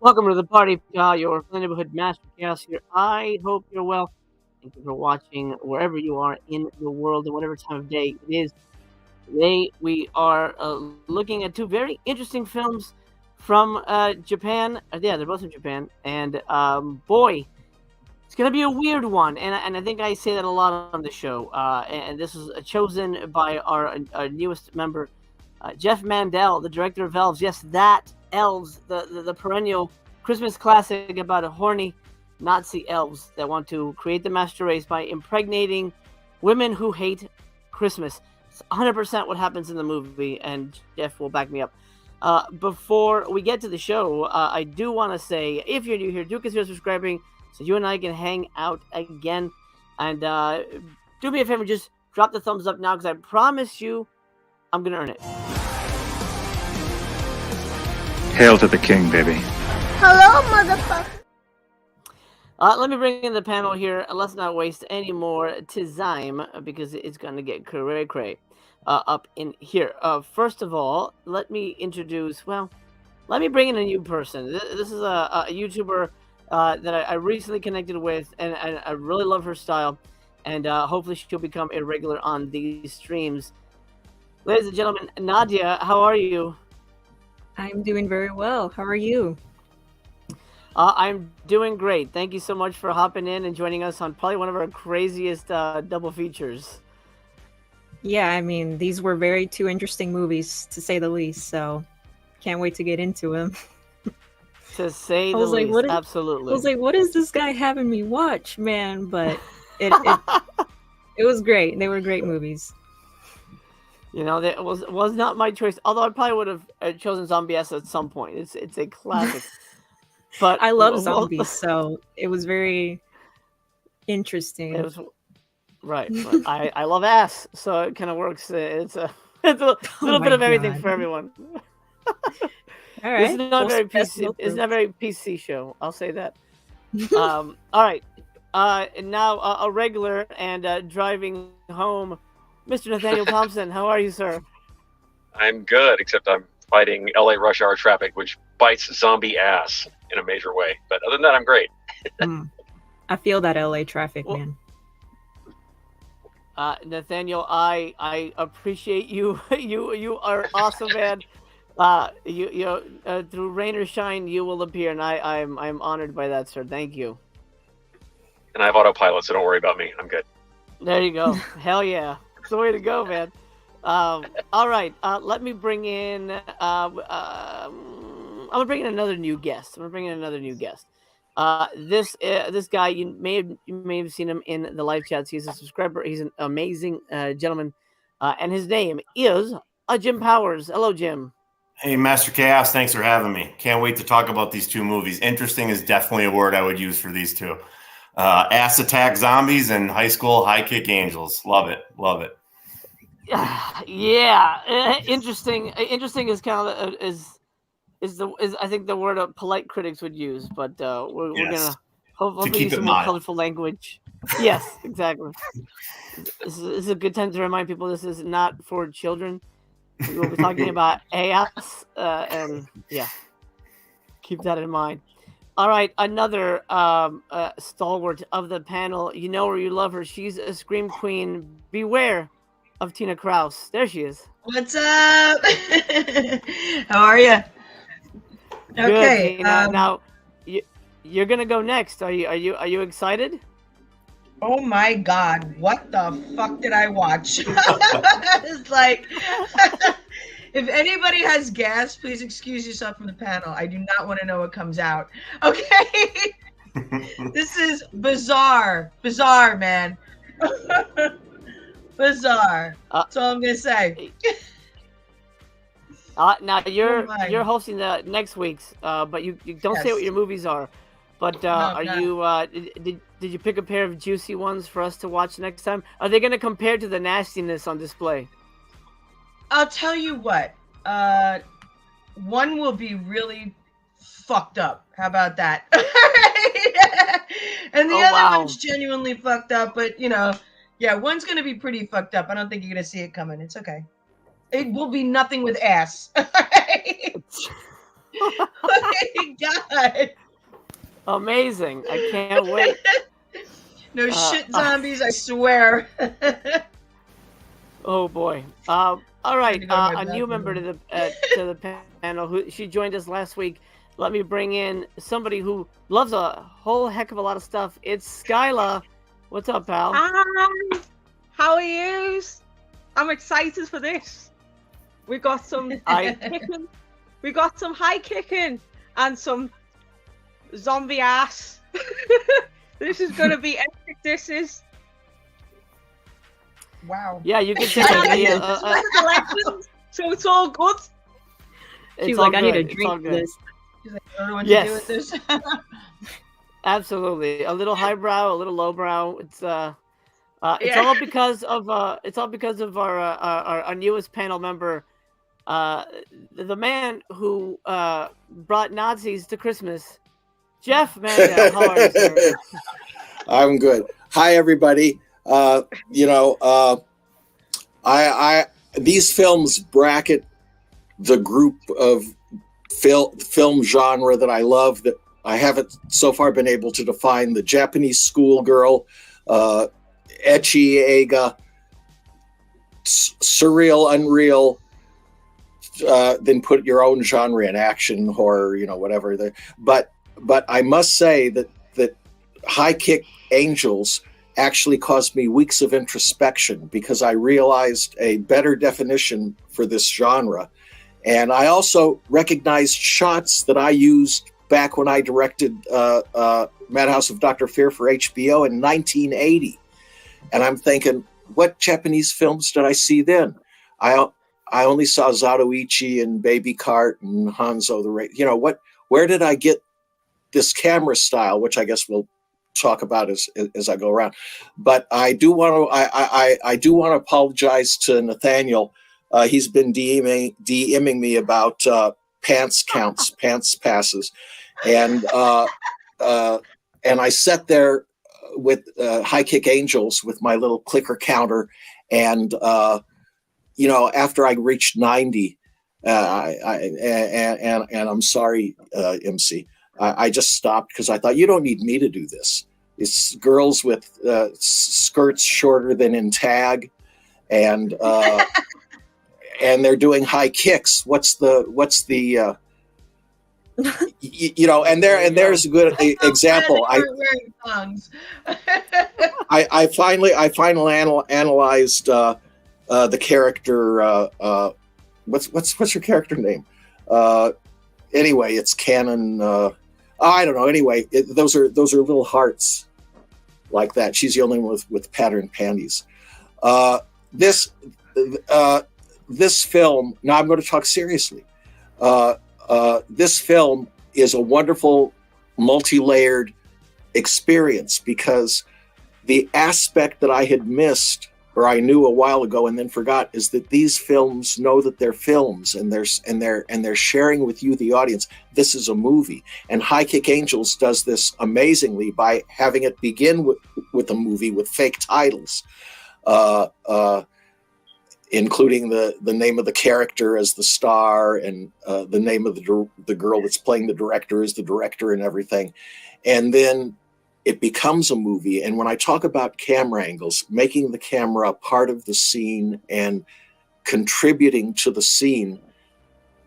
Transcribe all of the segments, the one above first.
Welcome to the party, pal. Your neighborhood master chaos here. I hope you're well. Thank you for watching wherever you are in the world and whatever time of day it is. Today we are looking at two very interesting films from Japan. Yeah, they're both from Japan, and boy, it's gonna be a weird one. And I think I say that a lot on the show. And this is chosen by our newest member, Jeff Mandel, the director of Elves. Yes, that Elves, the perennial Christmas classic about a horny Nazi elves that want to create the master race by impregnating women who hate Christmas. It's 100% what happens in the movie, and Jeff will back me up. Before we get to the show, I do want to say, if you're new here, do consider subscribing so you and I can hang out again. And do me a favor, just drop the thumbs up now, because I promise you I'm going to earn it. Hail to the king, baby. Hello, motherfucker. Let me bring in the panel here. Let's not waste any more time, because it's going to get cray-cray up in here. First of all, let me bring in a new person. This is a YouTuber that I recently connected with, and I really love her style, and hopefully she'll become a regular on these streams. Ladies and gentlemen, Nadia, how are you? I'm doing very well. How are you? I'm doing great. Thank you so much for hopping in and joining us on probably one of our craziest double features. Yeah, I mean, these were two interesting movies, to say the least, so can't wait to get into them. To say the least, absolutely. I was like, what is this guy having me watch, man? But it was great. They were great movies. You know, that was not my choice. Although I probably would have chosen Zombie S at some point. It's a classic. But I love zombies, so it was very interesting. It was right. I love ass, so it kind of works. It's a little bit of everything for everyone. All right. It's not very PC. It's not a very PC show. I'll say that. All right. And now a regular and driving home. Mr. Nathaniel Thompson, how are you, sir? I'm good, except I'm fighting LA rush hour traffic, which bites zombie ass in a major way. But other than that, I'm great. I feel that LA traffic, man. Nathaniel, I appreciate you. You are awesome, man. Through rain or shine, you will appear, and I'm honored by that, sir. Thank you. And I have autopilot, so don't worry about me. I'm good. There you go. Hell yeah. It's the way to go, man. All right. Let me bring in. I'm gonna bring in another new guest. This guy, you may have seen him in the live chats. He's a subscriber. He's an amazing gentleman, and his name is Jim Powers. Hello, Jim. Hey, Master Chaos. Thanks for having me. Can't wait to talk about these two movies. Interesting is definitely a word I would use for these two. Ass attack zombies and high school high kick angels. Love it. Yeah. Interesting is kind of is I think the word polite critics would use, but we're gonna hopefully use some more colorful language. Yes, exactly. This is a good time to remind people this is not for children. We'll be talking about ass, and yeah, keep that in mind. All right, another stalwart of the panel. You know her, you love her. She's a scream queen. Beware of Tina Kraus. There she is. What's up? How are you? Okay. Good, now you're gonna go next. Are you excited? Oh my God! What the fuck did I watch? It's like. If anybody has gas, please excuse yourself from the panel. I do not want to know what comes out. Okay? This is bizarre. Bizarre, man. Bizarre. That's all I'm going to say. Now, you're hosting the next week's, but you don't say what your movies are. But did you pick a pair of juicy ones for us to watch next time? Are they going to compare to the nastiness on display? I'll tell you what. One will be really fucked up. How about that? And the other one's genuinely fucked up, but one's gonna be pretty fucked up. I don't think you're gonna see it coming. It's okay. It will be nothing with ass. Oh my god. Amazing. I can't wait. No shit zombies, I swear. Oh boy. All right. to go to my A new member bathroom. to the panel who she joined us last week. Let me bring in somebody who loves a whole heck of a lot of stuff. It's Skyla. What's up, pal? Hi, how are you? I'm excited for this. We got some kicking. We got some high kicking and some zombie ass. This is gonna be epic. This is. Wow. Yeah, you can check out so it's all good. She's it's like, all I need a good. It's drink all for good. this. She's like, I don't know what Yes. to do with this. Absolutely. A little highbrow, a little lowbrow. It's Yeah. all because of our newest panel member, the man who brought Nazis to Christmas, Jeff Mandel. How are you, sir? I'm good. Hi, everybody. I these films bracket the group of film genre that I love that I haven't so far been able to define: the Japanese schoolgirl, ecchi eiga, surreal, unreal. Then put your own genre in: action, horror, whatever. But I must say that High Kick Angels actually caused me weeks of introspection because I realized a better definition for this genre. And I also recognized shots that I used back when I directed Madhouse of Dr. Fear for HBO in 1980. And I'm thinking, what Japanese films did I see then? I only saw Zatoichi and Baby Cart and Hanzo the where did I get this camera style, which I guess we'll talk about as I go around. But I do want to apologize to Nathaniel. He's been DMing me about pants counts, pants passes, and I sat there with High Kick Angels with my little clicker counter, and after I reached 90, and I'm sorry, MC. I just stopped because I thought, you don't need me to do this. It's girls with skirts shorter than in Tag, and they're doing high kicks. What's the and there's a good example. I finally analyzed the character. What's your character name? Anyway, it's canon. I don't know. Anyway, those are little hearts like that. She's the only one with patterned panties. This film. Now I'm going to talk seriously. This film is a wonderful, multi-layered experience because the aspect that I had missed, or I knew a while ago and then forgot, is that these films know that they're films, and they're sharing with you, the audience, this is a movie. And High Kick Angels does this amazingly by having it begin with a movie with fake titles, including the name of the character as the star, and the name of the girl that's playing the director as the director, and everything. And then it becomes a movie. And when I talk about camera angles, making the camera part of the scene and contributing to the scene,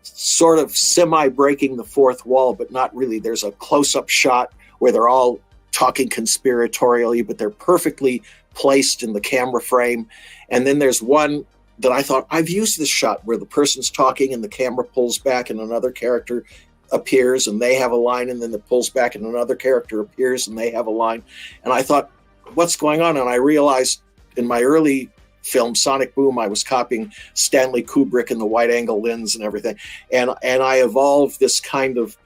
sort of semi-breaking the fourth wall, but not really. There's a close-up shot where they're all talking conspiratorially, but they're perfectly placed in the camera frame. And then there's one that I thought, I've used this shot where the person's talking and the camera pulls back and another character appears and they have a line, and then it pulls back and another character appears and they have a line. And I thought, what's going on? And I realized in my early film, Sonic Boom, I was copying Stanley Kubrick and the wide angle lens and everything. And I evolved this kind of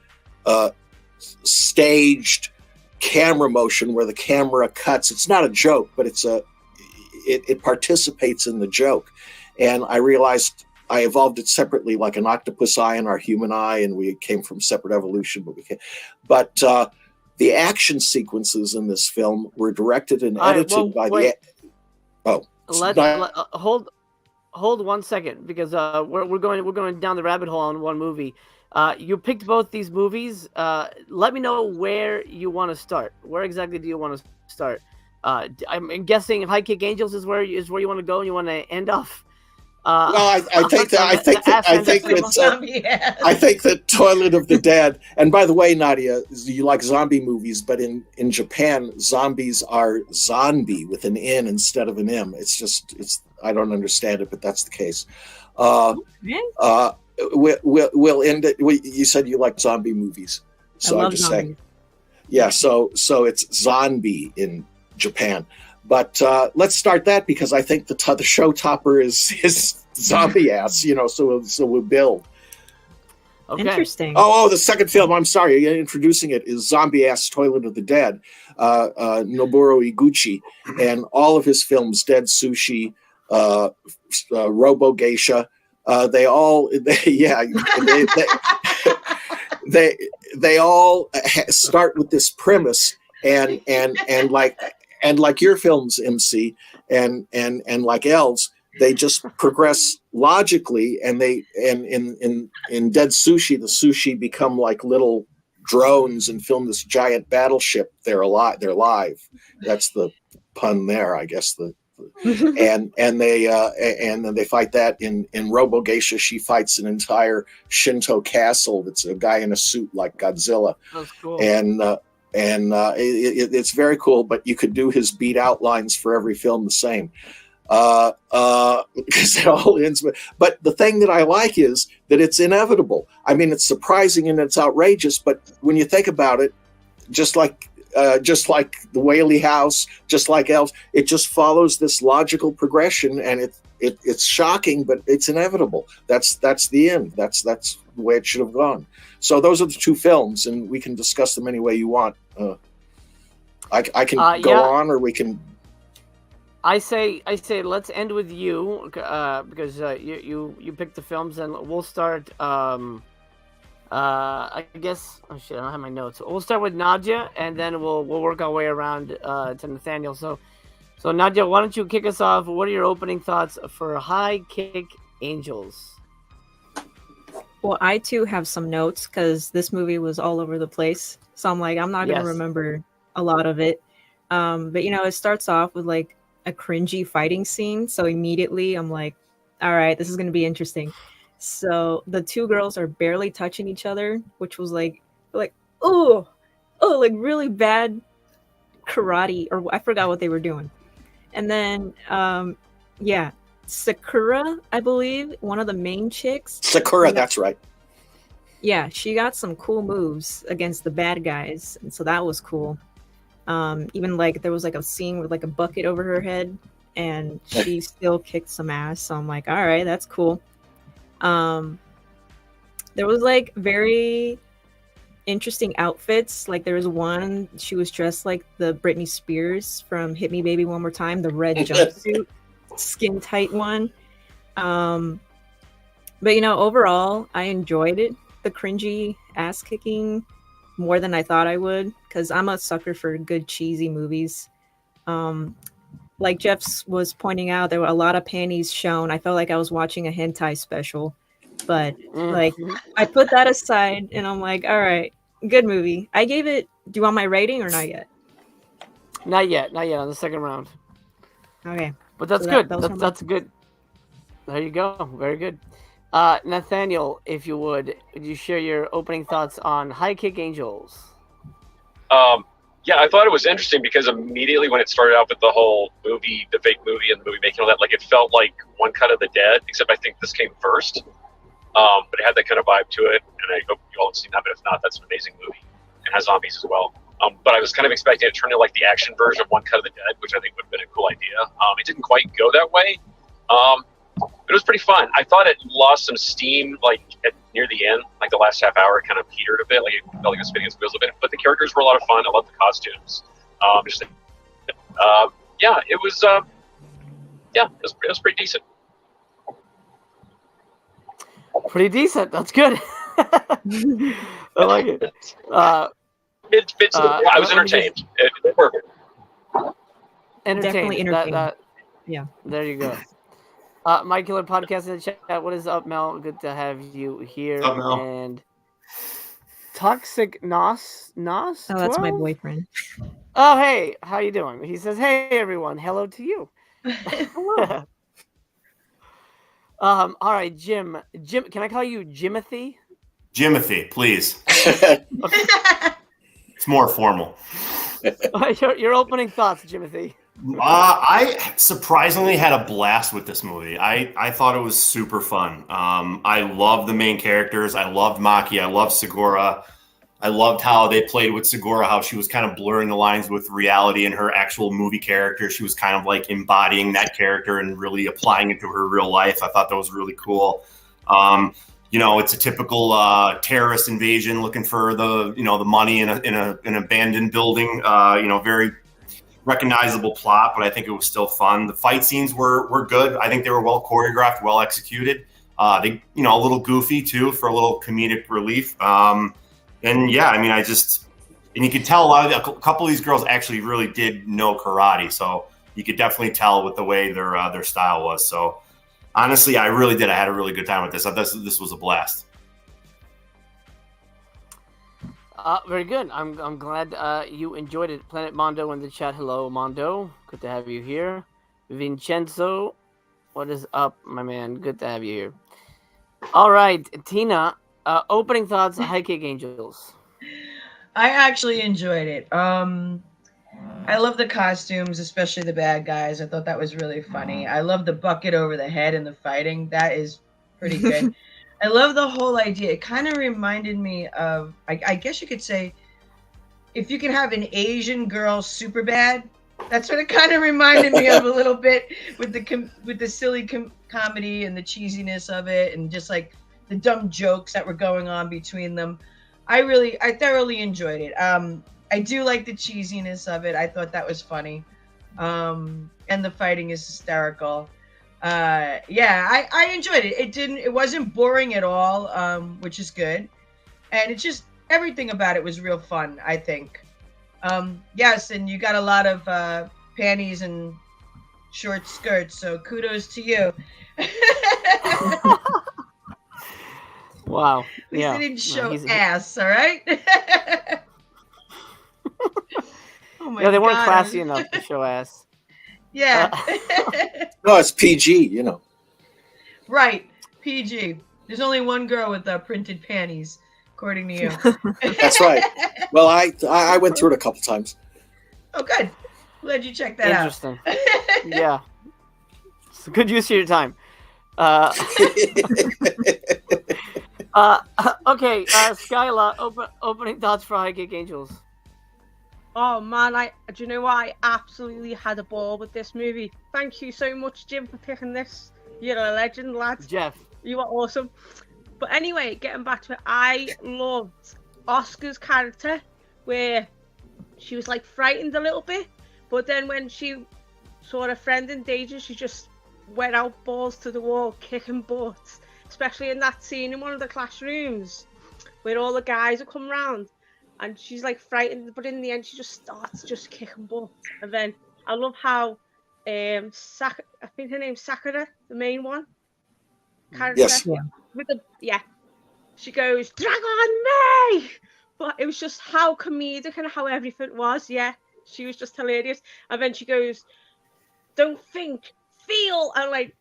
staged camera motion where the camera cuts. It's not a joke, but it participates in the joke. And I realized I evolved it separately, like an octopus eye and our human eye, and we came from separate evolution. But the action sequences in this film were directed and edited by wait. Oh, hold 1 second, because we're going down the rabbit hole on one movie. You picked both these movies. Let me know where you want to start. Where exactly do you want to start? I'm guessing High Kick Angels is where you want to go, and you want to end off. Well, I think that Toilet of the Dead. And by the way, Nadia, you like zombie movies, but in Japan, zombies are zombie with an N instead of an M. It's I don't understand it, but that's the case. We'll end it. You said you like zombie movies, so I'm just saying. Yeah, so it's zombie in Japan. But let's start that because I think the show topper is zombie ass, so we'll build. Okay. Interesting. Oh, the second film, I'm sorry, introducing it is Zombie Ass Toilet of the Dead, Noboru Iguchi, and all of his films, Dead Sushi, Robo Geisha, they all start with this premise and like your films, MC, and like Elves, they just progress logically, and in Dead Sushi, the sushi become like little drones and film this giant battleship. They're live. That's the pun there, I guess. And then they fight that in Robo Geisha. She fights an entire Shinto castle. That's a guy in a suit like Godzilla. That's cool. And it's very cool, but you could do his beat outlines for every film the same, because it all ends. But the thing that I like is that it's inevitable. I mean, it's surprising and it's outrageous, but when you think about it, just like the Whaley House, just like Elves, it just follows this logical progression, and it's shocking, but it's inevitable. That's the end. That's the way it should have gone. So those are the two films, and we can discuss them any way you want. I can go on, or we can. I say let's end with you because you picked the films, and we'll start. I guess. Oh shit! I don't have my notes. We'll start with Nadia, and then we'll work our way around to Nathaniel. So Nadia, why don't you kick us off? What are your opening thoughts for High Kick Angels? Well, I too have some notes because this movie was all over the place. So I'm like, I'm not going to remember a lot of it. But it starts off with like a cringy fighting scene. So immediately I'm like, all right, this is going to be interesting. So the two girls are barely touching each other, which was like like really bad karate, or I forgot what they were doing. And then Sakura, I believe, one of the main chicks. Sakura, that's right. Yeah, she got some cool moves against the bad guys, and so that was cool. Even like there was like a scene with like a bucket over her head, and she still kicked some ass. So I'm like, all right, that's cool. There was like very interesting outfits. Like there was one, she was dressed like the Britney Spears from Hit Me Baby One More Time, the red jumpsuit. Skin tight one. But overall I enjoyed it, the cringy ass kicking, more than I thought I would, because I'm a sucker for good cheesy movies. Like Jeff was pointing out, there were a lot of panties shown. I felt like I was watching a hentai special, but like I put that aside and I'm like, all right, good movie. I gave it. Do you want my rating or not yet? Not yet on the second round. Okay. But that's good. That's good. There you go. Very good. Nathaniel, if you would you share your opening thoughts on High Kick Angels? Yeah, I thought it was interesting because immediately when it started out with the whole movie, the fake movie and the movie making all that, like it felt like One Cut of the Dead, except I think this came first. But it had that kind of vibe to it, and I hope you all have seen that, but if not, that's an amazing movie. It has zombies as well. But I was kind of expecting it to turn into like the action version of One Cut of the Dead, which I think would have been a cool idea. It didn't quite go that way. But it was pretty fun. I thought it lost some steam like near the end, like the last half hour, it kind of petered a bit, like it felt like it was spinning its wheels a bit. But the characters were a lot of fun. I loved the costumes. It was pretty decent. Pretty decent. That's good. I like it. It fits. I was entertained. It's perfect. Entertained. Definitely entertained. Yeah. There you go. My Killer Podcast in the chat. What is up, Mel? Good to have you here. What's up, Mel? And Toxic Nos. Oh, that's my boyfriend. Oh, hey, how you doing? He says, "Hey, everyone, hello to you." Hello. All right, Jim. Jim, can I call you Jimothy? Jimothy, please. It's more formal. Your opening thoughts, Jimothy. I surprisingly had a blast with this movie. I thought it was super fun. I loved the main characters. I loved Maki. I loved Segura. I loved how they played with Segura, how she was kind of blurring the lines with reality and her actual movie character. She was kind of like embodying that character and really applying it to her real life. I thought that was really cool. It's a typical terrorist invasion looking for the money in an abandoned building. Very recognizable plot, but I think it was still fun. The fight scenes were good. I think they were well choreographed, well executed. They a little goofy too for a little comedic relief. And yeah, I mean, and you could tell a couple of these girls actually really did know karate, so you could definitely tell with the way their style was. So honestly, I really did. I had a really good time with this. I thought this was a blast. Very good. I'm glad you enjoyed it. Planet Mondo in the chat. Hello, Mondo. Good to have you here. Vincenzo, what is up, my man? Good to have you here. All right, Tina. Opening thoughts, High Kick Angels. I actually enjoyed it. I love the costumes, especially the bad guys. I thought that was really funny. I love the bucket over the head and the fighting. That is pretty good. I love the whole idea. It kind of reminded me of, I guess you could say, if you could have an Asian girl super bad, that's what it kind of reminded me of a little bit with the silly comedy and the cheesiness of it, and just like the dumb jokes that were going on between them. I thoroughly enjoyed it. I do like the cheesiness of it. I thought that was funny. And the fighting is hysterical. I enjoyed it. It wasn't boring at all, which is good. And it's just, everything about it was real fun, I think. Yes, and you got a lot of panties and short skirts, so kudos to you. Wow. At least they didn't show ass, all right? Oh my they weren't God. classy enough to show ass. Yeah. No, it's PG, Right, PG. There's only one girl with printed panties, according to you. That's right. Well, I went through it a couple times. Oh, good. Glad you checked that Interesting. Yeah. It's a good use of your time. Okay, Skyla, opening thoughts for High Kick Angels. Oh man, do you know what? I absolutely had a ball with this movie. Thank you so much, Jim, for picking this. You're a legend, lad. Jeff. You are awesome. But anyway, getting back to it, I loved Oscar's character, where she was like frightened a little bit, but then when she saw her friend in danger, she just went out balls to the wall, kicking butts. Especially in that scene in one of the classrooms where all the guys have come round and she's like frightened, but in the end she just starts just kicking butt. And then I love how I think her name's Sakura, the main one character. Yes. She goes, "Drag on me!" But it was just how comedic and how everything was. Yeah, she was just hilarious. And then she goes, "Don't think, feel," and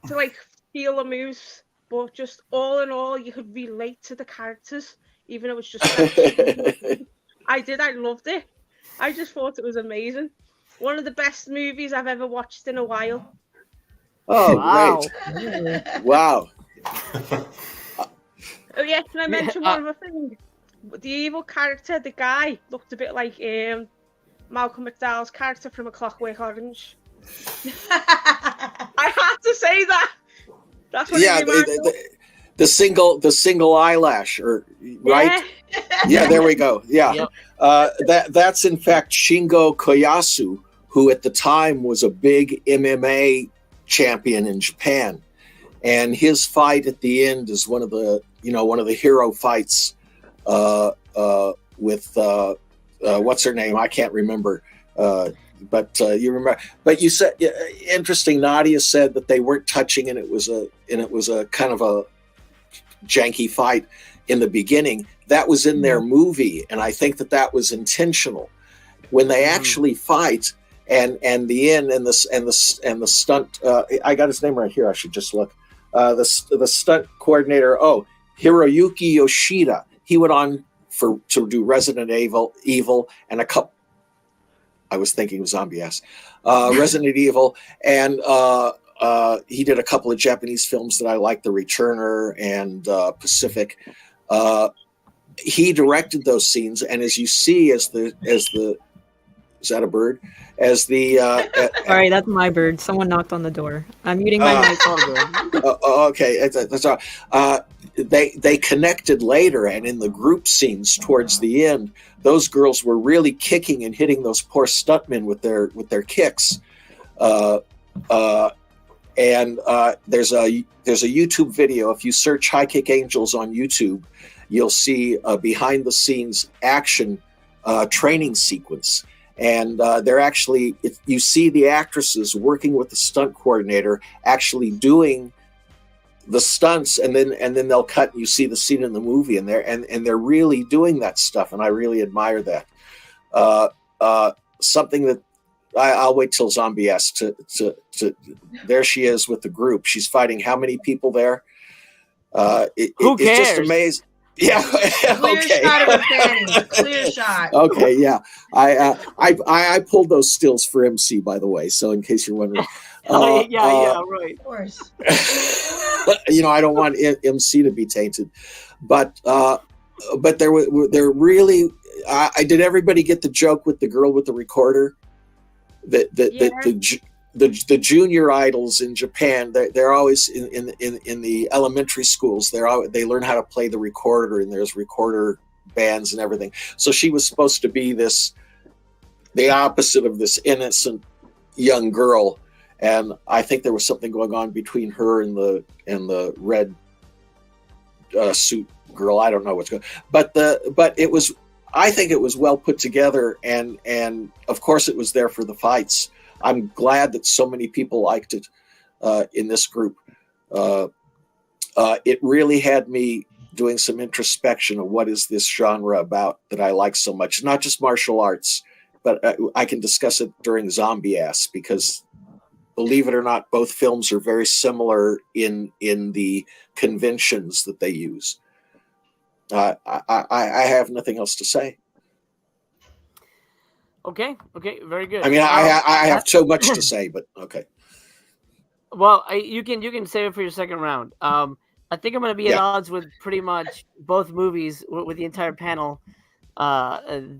to feel the moves, but just all in all, you could relate to the characters, even though it's just. I loved it. I just thought it was amazing. One of the best movies I've ever watched in a while. Oh, wow. Great. Wow. Oh yeah, can I mention one other thing? The evil character, the guy, looked a bit like Malcolm McDowell's character from A Clockwork Orange. I had to say that. That's what the single eyelash, right? Yeah, there we go. Yeah, yep. That's in fact Shingo Koyasu, who at the time was a big MMA champion in Japan, and his fight at the end is one of the hero fights with what's her name? I can't remember. But you remember? But you said interesting. Nadia said that they weren't touching, and it was a kind of a janky fight. in the beginning, that was in their movie, and I think that was intentional. When they actually fight, and the end and the stunt, I got his name right here. I should just look. The stunt coordinator, Hiroyuki Yoshida. He went on to do Resident Evil and a couple. I was thinking of Zombie-ass. Resident Evil, and he did a couple of Japanese films that I like, The Returner and Pacific. He directed those scenes, and as you see, as the is that a bird? As the sorry, that's my bird. Someone knocked on the door. I'm muting my mic. Okay, that's all. They connected later, and in the group scenes towards the end, those girls were really kicking and hitting those poor stuntmen with their kicks. And there's a YouTube video. If you search High Kick Angels on YouTube, you'll see a behind the scenes action training sequence. And they're actually, you see the actresses working with the stunt coordinator, actually doing the stunts, and then they'll cut and you see the scene in the movie, and they're really doing that stuff, and I really admire that. Something that I'll wait till Zombie asks to there she is with the group. She's fighting how many people there? Who cares? It's just amazing. Yeah. Clear shot of a fanny. Clear shot. Okay. Yeah. I pulled those stills for MC, by the way. So in case you're wondering. Yeah, right. Of course. I don't want MC to be tainted, but there really. Did everybody get the joke with the girl with the recorder? The junior idols in Japan, they're always in the elementary schools. They learn how to play the recorder, and there's recorder bands and everything. So she was supposed to be the opposite of this innocent young girl, and I think there was something going on between her and the red suit girl. I don't know what's going on, but it was. I think it was well put together, and of course it was there for the fights. I'm glad that so many people liked it in this group. It really had me doing some introspection of what is this genre about that I like so much. Not just martial arts, but I can discuss it during Zombie-ass, because believe it or not, both films are very similar in the conventions that they use. I have nothing else to say. Okay, very good. I mean, I have so much to say, but okay. Well, you can save it for your second round. I think I'm going to be at odds with pretty much both movies with the entire panel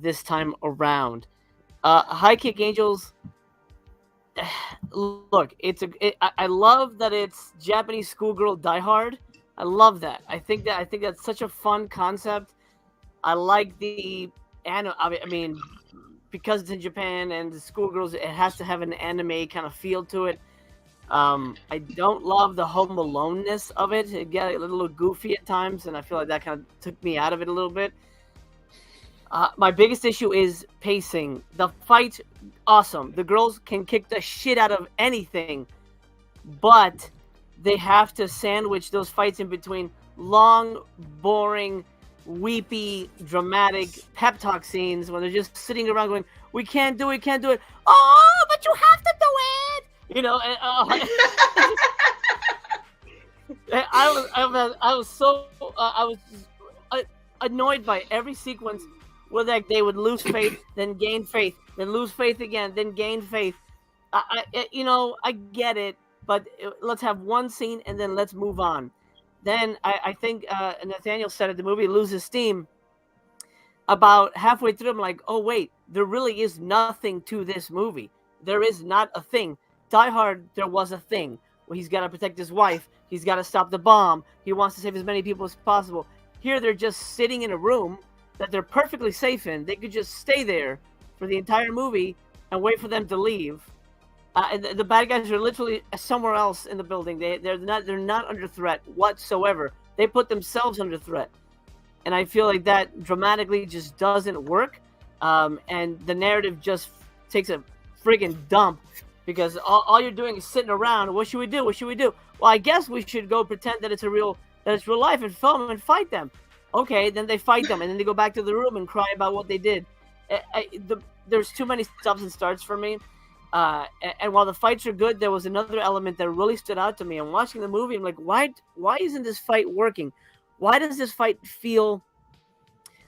this time around. High Kick Angels. Look, I love that it's Japanese schoolgirl Die Hard. I love that. I think that's such a fun concept. I like I mean, because it's in Japan and the schoolgirls, it has to have an anime kind of feel to it. I don't love the Home Alone-ness of it. It got a little goofy at times, and I feel like that kind of took me out of it a little bit. My biggest issue is pacing. The fight, awesome. The girls can kick the shit out of anything, but they have to sandwich those fights in between long, boring, weepy, dramatic pep talk scenes when they're just sitting around going, we can't do it. Oh, but you have to do it. You know, I was annoyed by every sequence where they would lose faith, then gain faith, then lose faith again, then gain faith. I get it, but let's have one scene and then let's move on. Then I think Nathaniel said it, the movie loses steam. About halfway through, I'm like, oh, wait, there really is nothing to this movie. There is not a thing. Die Hard, there was a thing where he's got to protect his wife. He's got to stop the bomb. He wants to save as many people as possible. Here, they're just sitting in a room that they're perfectly safe in. They could just stay there for the entire movie and wait for them to leave. And the bad guys are literally somewhere else in the building. They're not under threat whatsoever. They put themselves under threat, and I feel like that dramatically just doesn't work. And the narrative just takes a friggin' dump because all you're doing is sitting around. What should we do? Well, I guess we should go pretend that it's real life and film them and fight them. Okay, then they fight them, and then they go back to the room and cry about what they did. There's too many stops and starts for me. And while the fights are good, there was another element that really stood out to me. I'm watching the movie. I'm like, why isn't this fight working? Why does this fight feel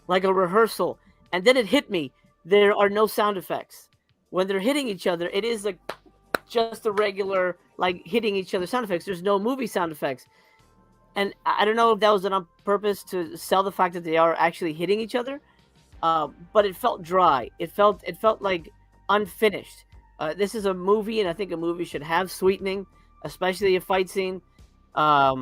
like a rehearsal? And then it hit me. There are no sound effects. When they're hitting each other, it is like just a regular, like, hitting each other sound effects. There's no movie sound effects. And I don't know if that was done on purpose to sell the fact that they are actually hitting each other. But it felt dry. It felt like unfinished. This is a movie, and I think a movie should have sweetening, especially a fight scene. I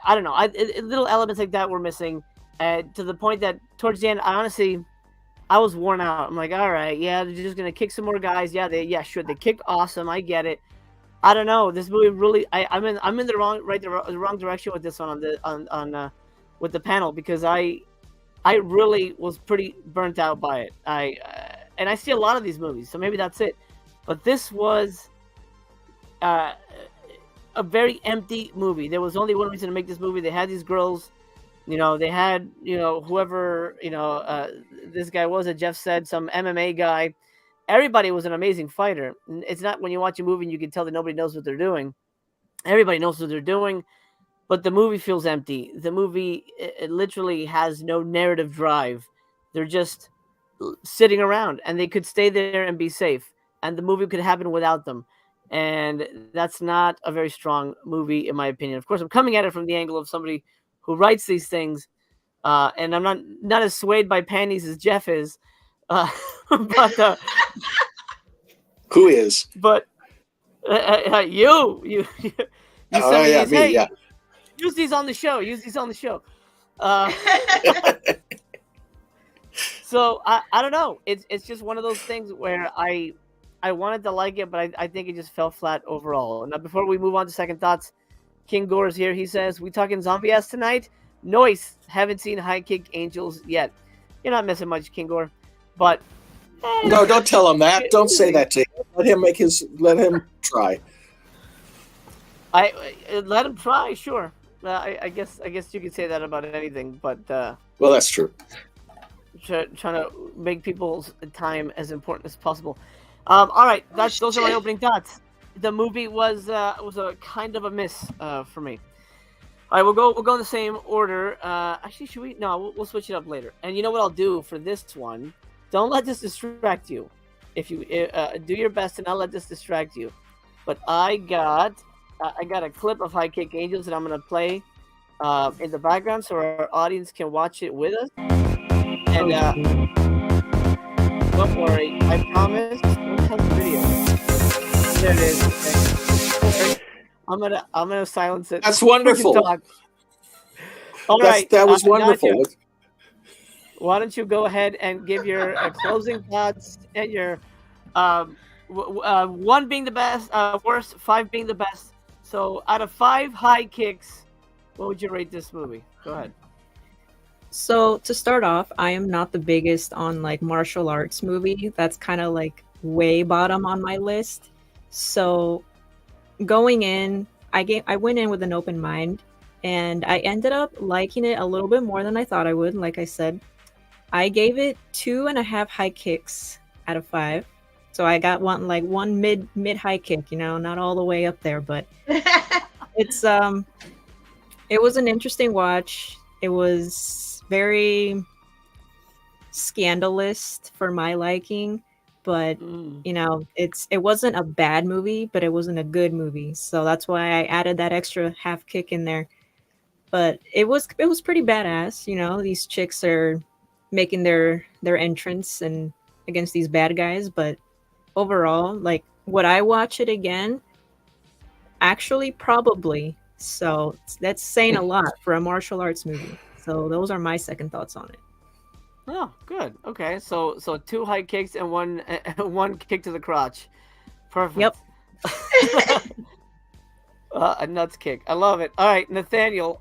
don't know. Little elements like that were missing, to the point that towards the end, I was worn out. I'm like, all right, yeah, they're just gonna kick some more guys. Yeah, sure, they kick awesome. I get it. I don't know. This movie really, I'm in the wrong direction with this one on with the panel, because I really was pretty burnt out by it. And I see a lot of these movies, so maybe that's it. But this was a very empty movie. There was only one reason to make this movie. They had these girls, they had, whoever, this guy was, that Jeff said, some MMA guy. Everybody was an amazing fighter. It's not when you watch a movie and you can tell that nobody knows what they're doing. Everybody knows what they're doing, but the movie feels empty. The movie, it literally has no narrative drive. They're just sitting around, and they could stay there and be safe, and the movie could happen without them. And that's not a very strong movie, in my opinion. Of course, I'm coming at it from the angle of somebody who writes these things, and I'm not as swayed by panties as Jeff is. But who is? But you oh yeah, me, hey, yeah. Use these on the show. So I don't know. It's just one of those things where I wanted to like it, but I think it just fell flat overall. Now, before we move on to second thoughts, King Gore is here. He says, "We talking zombie ass tonight? Noise. Haven't seen High Kick Angels yet. You're not missing much, King Gore." But no, don't tell him that. Don't say that to him. Let him try. I let him try. Sure. I guess you could say that about anything. But well, that's true. Trying to make people's time as important as possible. All right, those are my opening thoughts. The movie was a kind of a miss for me. All right, we'll go in the same order. Actually, should we? No, we'll switch it up later. And you know what I'll do for this one? Don't let this distract you. If you do your best, and I'll let this distract you. But I got a clip of High Kick Angels that I'm gonna play in the background, so our audience can watch it with us. And don't worry, I promise. Don't have the video. There it is. Okay. I'm gonna silence it. That's wonderful. All right, that was wonderful. Nadia, why don't you go ahead and give your closing thoughts and your 1 being the best, worst, 5 being the best. So out of 5 high kicks, what would you rate this movie? Go ahead. So to start off, I am not the biggest on like martial arts movie. That's kind of like way bottom on my list. So going in, I went in with an open mind, and I ended up liking it a little bit more than I thought I would. Like I said, I gave it 2.5 high kicks out of 5. So I got one mid high kick, not all the way up there, but it's it was an interesting watch. It was very scandalous for my liking, but it wasn't a bad movie, but it wasn't a good movie. So that's why I added that extra half kick in there. But it was pretty badass. These chicks are making their entrance and against these bad guys, but overall, like, would I watch it again? Actually, probably. So that's saying a lot for a martial arts movie. So those are my second thoughts on it. Oh, good. Okay, so 2 high kicks and one kick to the crotch. Perfect. Yep. A nuts kick. I love it. All right, Nathaniel,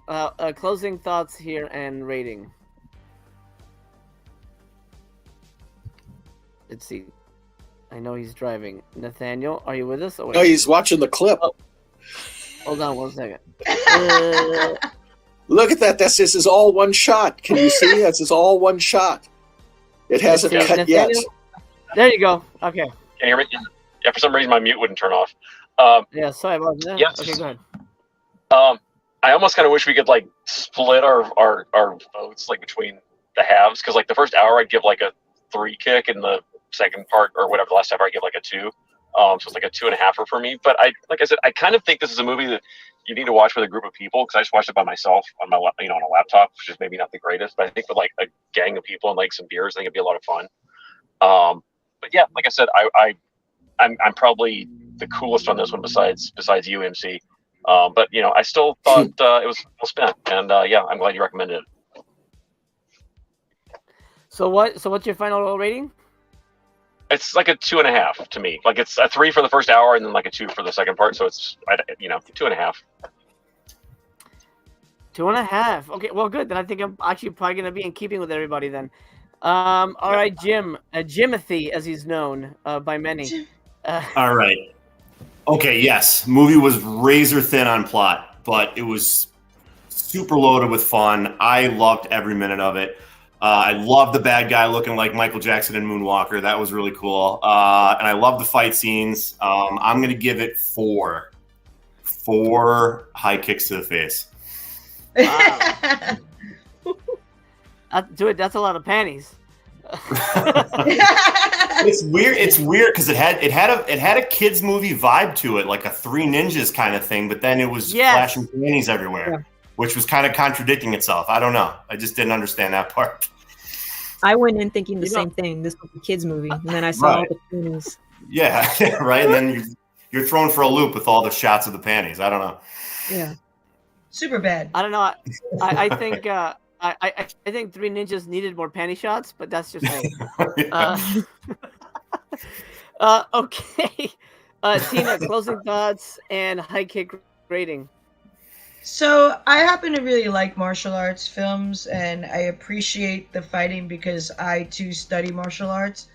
closing thoughts here and rating. Let's see. I know he's driving. Nathaniel, are you with us? No, he's watching the clip. Oh. Hold on 1 second. Look at that. This is all one shot. Can you see? This is all one shot. It hasn't cut yet. There you go. Okay. Can you hear me? Yeah, for some reason my mute wouldn't turn off. Yeah, sorry about that. Yes. Okay, go ahead. I almost kind of wish we could like split our votes like between the halves, because like the first hour I'd give like a 3 kick, and the second part or whatever the last hour I'd give like a 2. So it's like a 2.5 for me. But like I said, I kind of think this is a movie that you need to watch with a group of people, because I just watched it by myself on my on a laptop, which is maybe not the greatest. But I think with like a gang of people and like some beers, I think it'd be a lot of fun. But yeah, like I said, I'm probably the coolest on this one besides you, MC. But I still thought it was well spent, and yeah, I'm glad you recommended it. So what's your final rating? It's like a 2.5 to me. Like it's a 3 for the first hour, and then like a 2 for the second part. So it's 2.5. 2.5. Okay, well, good. Then I think I'm actually probably gonna be in keeping with everybody then. All right, Jim, Jimothy, as he's known by many. All right. Okay, yes. Movie was razor thin on plot, but it was super loaded with fun. I loved every minute of it. I loved the bad guy looking like Michael Jackson in Moonwalker. That was really cool. And I love the fight scenes. I'm going to give it 4. 4 high kicks to the face. Wow. That's a lot of panties. It's weird because it had a kids movie vibe to it, like a Three Ninjas kind of thing, but then it was flashing panties everywhere, which was kind of contradicting itself. I don't know. I just didn't understand that part. I went in thinking the same thing. This was a kids movie, and then I saw all the panties. Yeah, right. And then you're thrown for a loop with all the shots of the panties. I don't know. Yeah, super bad. I don't know. I think. I think Three Ninjas needed more panty shots, but that's just me. Okay. Tina, closing thoughts and high kick rating. So I happen to really like martial arts films, and I appreciate the fighting because I too study martial arts.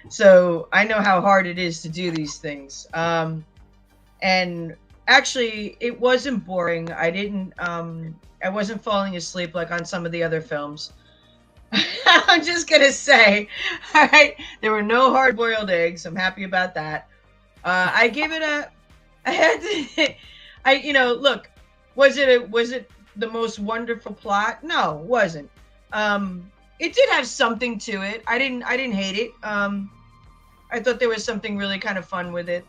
So I know how hard it is to do these things. And actually, it wasn't boring. I wasn't falling asleep like on some of the other films. I'm just gonna say, all right, there were no hard-boiled eggs. I'm happy about that. I gave it look, was it the most wonderful plot? No, it wasn't. It did have something to it. I didn't hate it. I thought there was something really kind of fun with it.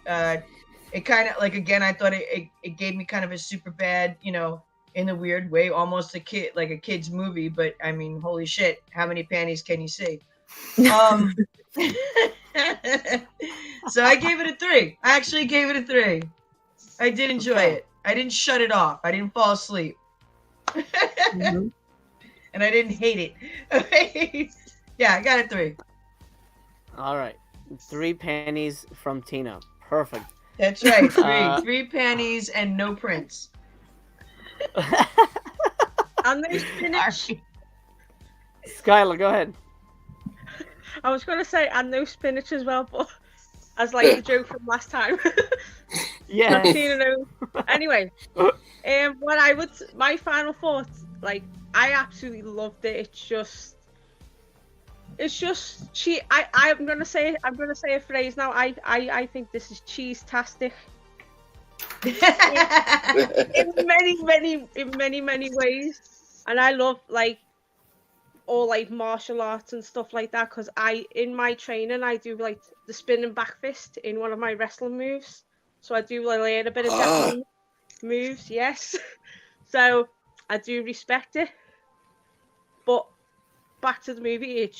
It kind of like, again, I thought it gave me kind of a super bad, in a weird way, almost a kid's movie, but I mean, holy shit, how many panties can you see? So I gave it a 3. I actually gave it a 3. I did enjoy it. I didn't shut it off. I didn't fall asleep. Mm-hmm. And I didn't hate it. Yeah, I got a 3. All right. 3 panties from Tina. Perfect. That's right. 3 panties and no prints. And there's spinach. Skylar, go ahead. I was going to say, and no spinach as well, but as like the joke from last time. Yeah. Anyway, my final thoughts, like, I absolutely loved it. It's just I'm gonna say a phrase now. I think this is cheese-tastic. in many ways, and I love all martial arts and stuff like that, because in my training I do like the spinning back fist in one of my wrestling moves, so I do learn a bit of Japanese moves. Yes, so I do respect it. But back to the movie, it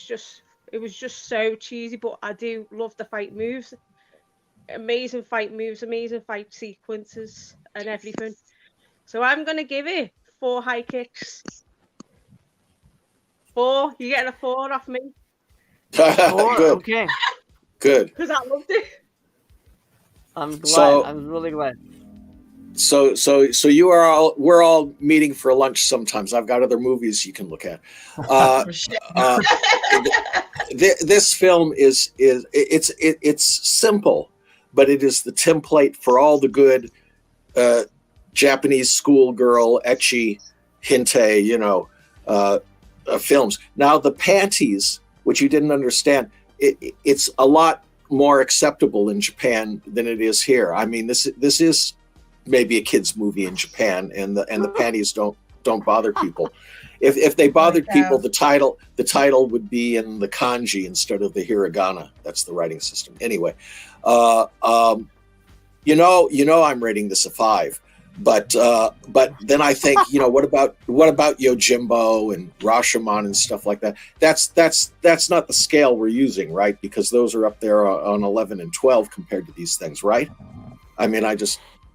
was just so cheesy, but I do love the fight moves. Amazing fight moves, amazing fight sequences and everything. So I'm going to give it 4 high kicks. 4. You're getting a 4 off me. 4, Good. Okay. Good. Because I loved it. I'm glad. I'm really glad. So we're all meeting for lunch sometimes. I've got other movies you can look at. This film it's simple, but it is the template for all the good Japanese schoolgirl ecchi hinte, films. Now the panties, which you didn't understand, it's a lot more acceptable in Japan than it is here. I mean, this is maybe a kid's movie in Japan, and the panties don't bother people. If they bothered people, the title would be in the kanji instead of the hiragana. That's the writing system. Anyway, I'm rating this a 5. But then I think, what about Yojimbo and Rashomon and stuff like that? That's not the scale we're using, right? Because those are up there on 11 and 12 compared to these things, right? I mean,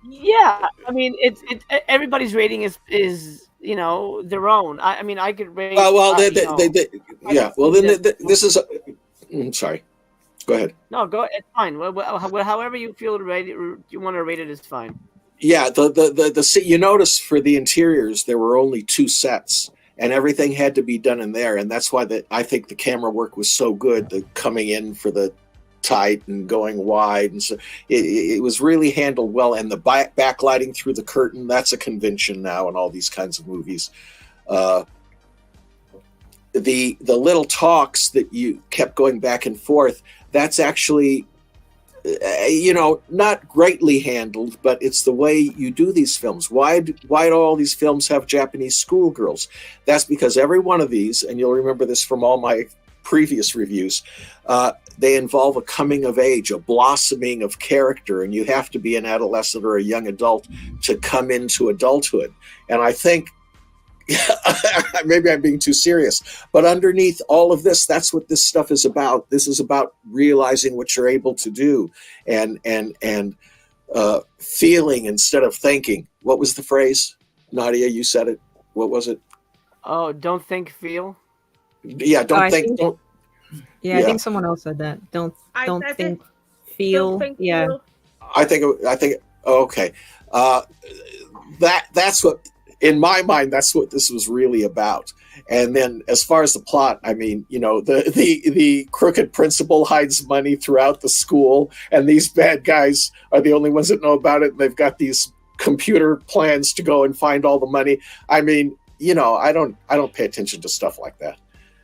yeah. I mean, it's everybody's rating is their own. I mean, I could rate. This is. Sorry. Go ahead. No, go. It's fine. However you feel you want to rate it is fine. Yeah, the you notice for the interiors there were only 2 sets, and everything had to be done in there, and that's why I think the camera work was so good. The coming in for the tight and going wide, and so it was really handled well. And the backlighting through the curtain, that's a convention now in all these kinds of movies. The little talks that you kept going back and forth, that's actually not greatly handled, but it's the way you do these films. Why do all these films have Japanese schoolgirls? That's because every one of these, and you'll remember this from all my previous reviews, they involve a coming of age, a blossoming of character, and you have to be an adolescent or a young adult to come into adulthood. And I think maybe I'm being too serious, but underneath all of this, that's what this stuff is about. This is about realizing what you're able to do and feeling instead of thinking. What was the phrase? Nadia, you said it. What was it? Oh, don't think, feel. Yeah, don't think. Don't. Yeah, I think someone else said that. Don't think, feel. Don't think, yeah. feel. I think. Okay. That's what. In my mind, that's what this was really about. And then as far as the plot, I mean, the crooked principal hides money throughout the school, and these bad guys are the only ones that know about it, and they've got these computer plans to go and find all the money. I mean, I don't pay attention to stuff like that.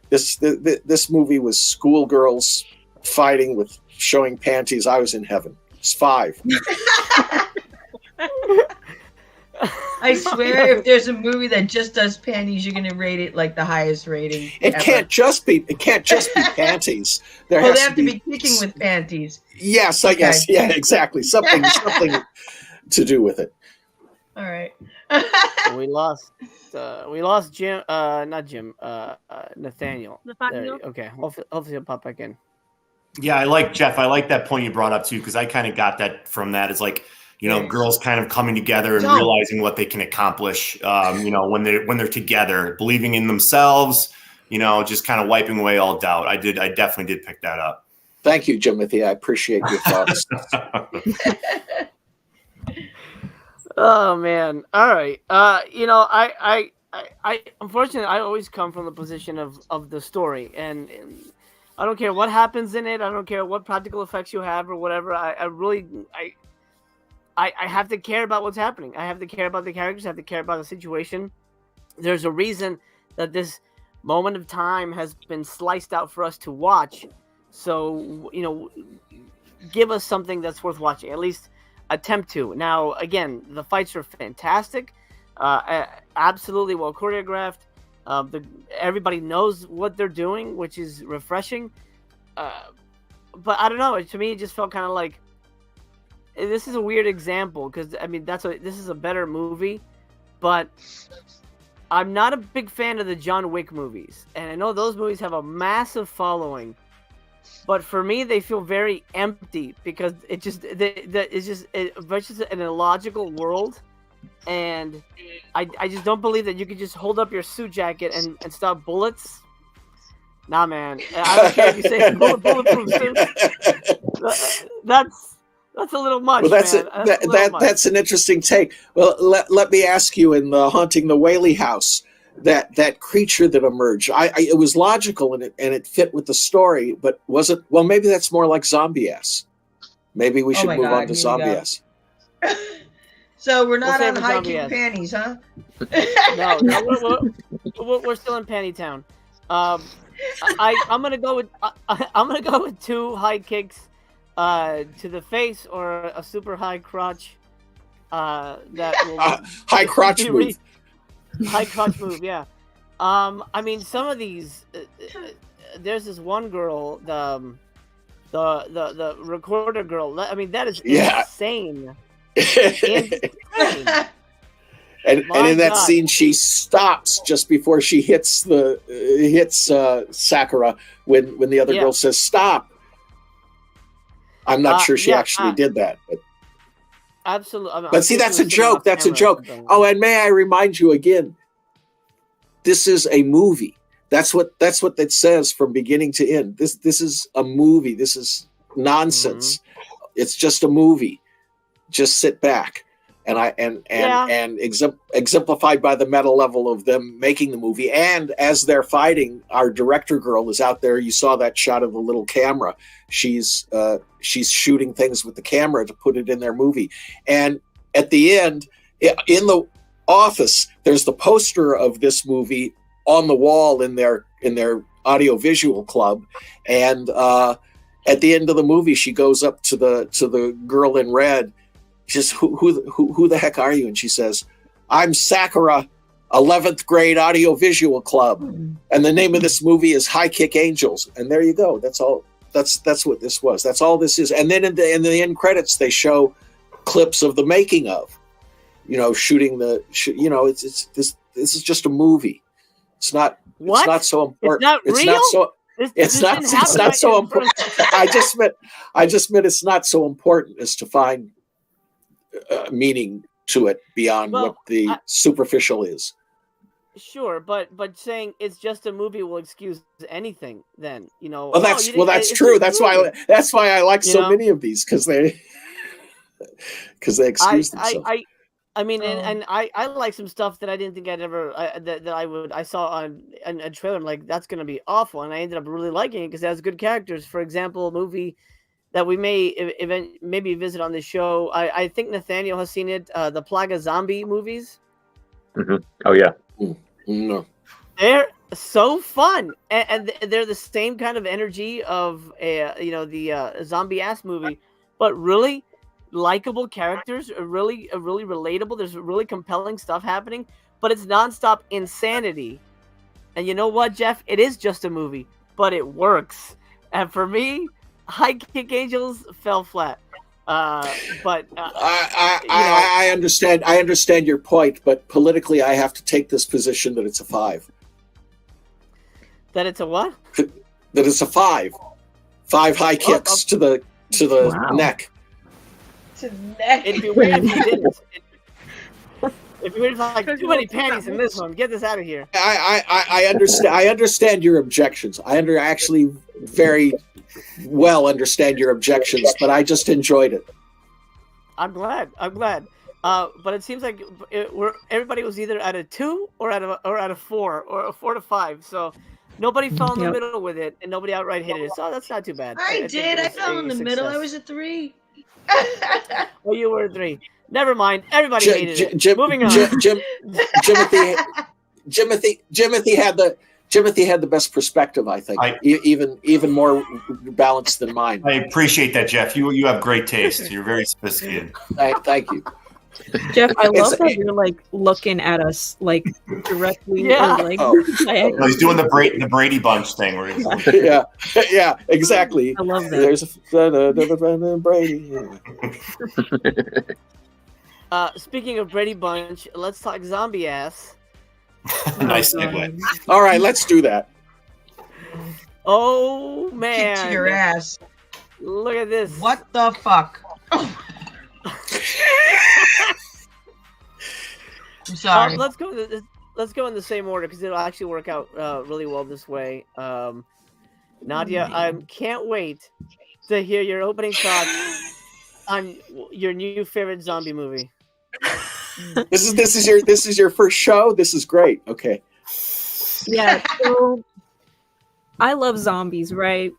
This movie was schoolgirls fighting with showing panties. I was in heaven. It's 5. I swear, if there's a movie that just does panties, you're gonna rate it like the highest rating. It can't just be panties. They have to be kicking with panties. Yes, I guess. Yeah, exactly. Something to do with it. All right. We lost Jim. Not Jim. Nathaniel. Okay. Hopefully he'll pop back in. Yeah, I like Jeff. I like that point you brought up too, because I kind of got that from that. It's like, girls kind of coming together and realizing what they can accomplish, when they're together, believing in themselves, just kind of wiping away all doubt. I definitely did pick that up. Thank you, Jimothy. I appreciate your thoughts. Oh man. All right. I unfortunately I always come from the position of the story, and I don't care what happens in it. I don't care what practical effects you have or whatever. I have to care about what's happening. I have to care about the characters. I have to care about the situation. There's a reason that this moment of time has been sliced out for us to watch. So, give us something that's worth watching. At least attempt to. Now, again, the fights are fantastic. Absolutely well choreographed. Everybody knows what they're doing, which is refreshing. But I don't know. To me, it just felt kind of like, this is a weird example because I mean this is a better movie, but I'm not a big fan of the John Wick movies, and I know those movies have a massive following, but for me they feel very empty because it's just an illogical world, and I just don't believe that you could just hold up your suit jacket and stop bullets. Nah, man, I don't care if you say bulletproof suits. That's a little much. Well, that's an interesting take. Well, let me ask you, in the Haunting the Whaley House, that creature that emerged, it was logical and it fit with the story, but was it? Well, maybe that's more like Zombie-S. Maybe we should move on to Zombie-S. So we're not save on it high zombie kick ass. panties, huh? No, we're still in panty town. I'm gonna go with I'm gonna go with 2 high kicks to the face or a super high crotch that will high crotch move. High crotch move, yeah. I mean, some of these there's this one girl, the recorder girl. I mean, that is insane. Insane. And in that scene, she stops just before she hits Sakura when the other girl says stop. I'm not sure she actually did that, but absolutely. But see, that's a joke. That's a joke. Oh, and may I remind you again, this is a movie. That's what it says from beginning to end. This is a movie. This is nonsense. Mm-hmm. It's just a movie. Just sit back. And exemplified by the meta level of them making the movie. And as they're fighting, our director girl is out there. You saw that shot of the little camera. She's shooting things with the camera to put it in their movie. And at the end, in the office, there's the poster of this movie on the wall in their audio visual club. And at the end of the movie, she goes up to the girl in red. Just who the heck are you? And she says, I'm Sakura, 11th grade audio visual club. And the name of this movie is High Kick Angels. And there you go. That's all. That's what this was. That's all this is. And then in the end credits, they show clips of the making of, shooting it's this is just a movie. It's not, what? It's not so important. It's not real? It's not so important. I just meant it's not so important as to find meaning to it beyond what the superficial is. Sure, but saying it's just a movie will excuse anything. Then Well, that's true. That's why I like so many of these because they excuse themselves. I mean, and I like some stuff that I didn't think I'd ever I saw on a trailer. I'm like, that's gonna be awful, and I ended up really liking it because it has good characters. For example, a movie that we may maybe visit on the show. I think Nathaniel has seen it. The Plaga Zombie movies. Mm-hmm. Oh yeah. No. They're so fun, and they're the same kind of energy of the zombie ass movie, but really likable characters, really relatable. There's really compelling stuff happening, but it's nonstop insanity. And you know what, Jeff? It is just a movie, but it works. And for me, High Kick Angels fell flat. But I understand. I understand your point, but politically, I have to take this position that it's a 5. That it's a what? That it's a 5. 5 high kicks to the neck. To the neck. It'd be weird if you didn't. If you were like too many panties in this one, get this out of here. I understand. I understand your objections. I actually very well understand your objections, but I just enjoyed it. I'm glad. But it seems like everybody was either at a 2 or at a 4 or a 4 to 5. So nobody fell in the middle with it, and nobody outright hated it. So that's not too bad. I did. I fell in the middle. I was a 3. Well, you were a 3. Never mind. Everybody hated it. Moving on. Jimothy had the best perspective, I think. Even more balanced than mine. I appreciate that, Jeff. You have great taste. You're very sophisticated. Thank you. Jeff, I love that you're like looking at us like directly. Yeah. Or, like, he's doing the Brady Bunch thing. Where he's like, yeah, exactly. I love that. There's a Brady. Speaking of Brady Bunch, let's talk zombie ass. Nice segue. All right, let's do that. Oh man! Kick to your ass. Look at this. What the fuck? I'm sorry. Let's go in the same order because it'll actually work out really well this way. Nadia, I can't wait to hear your opening thoughts on your new favorite zombie movie. This is your first show. This is great. Okay. Yeah. So I love zombies, right?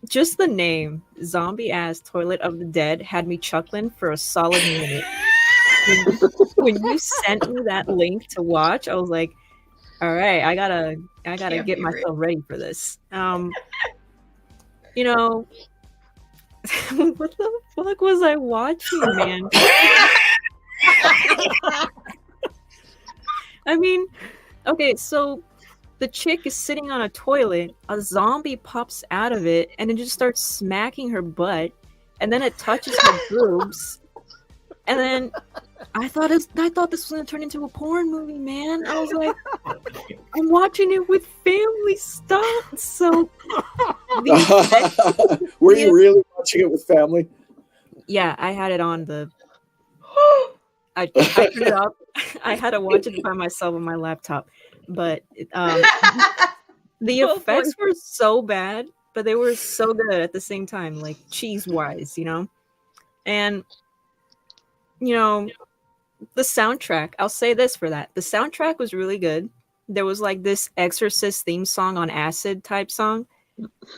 Just the name, Zombie Ass Toilet of the Dead, had me chuckling for a solid minute. when you sent me that link to watch, I was like, all right, I gotta get myself ready for this. You know, what the fuck was I watching, man? I mean, okay, so the chick is sitting on a toilet, a zombie pops out of it, and it just starts smacking her butt, and then it touches her boobs, and then I thought this was gonna turn into a porn movie, man. I was like, I'm watching it with family stuff. So, were you really watching it with family? Yeah, I had it on the. I turned it up. I had to watch it by myself on my laptop, but the effects were so bad, but they were so good at the same time, like cheese-wise, you know. And you know, the soundtrack. I'll say this for that: the soundtrack was really good. There was like this Exorcist theme song on acid type song.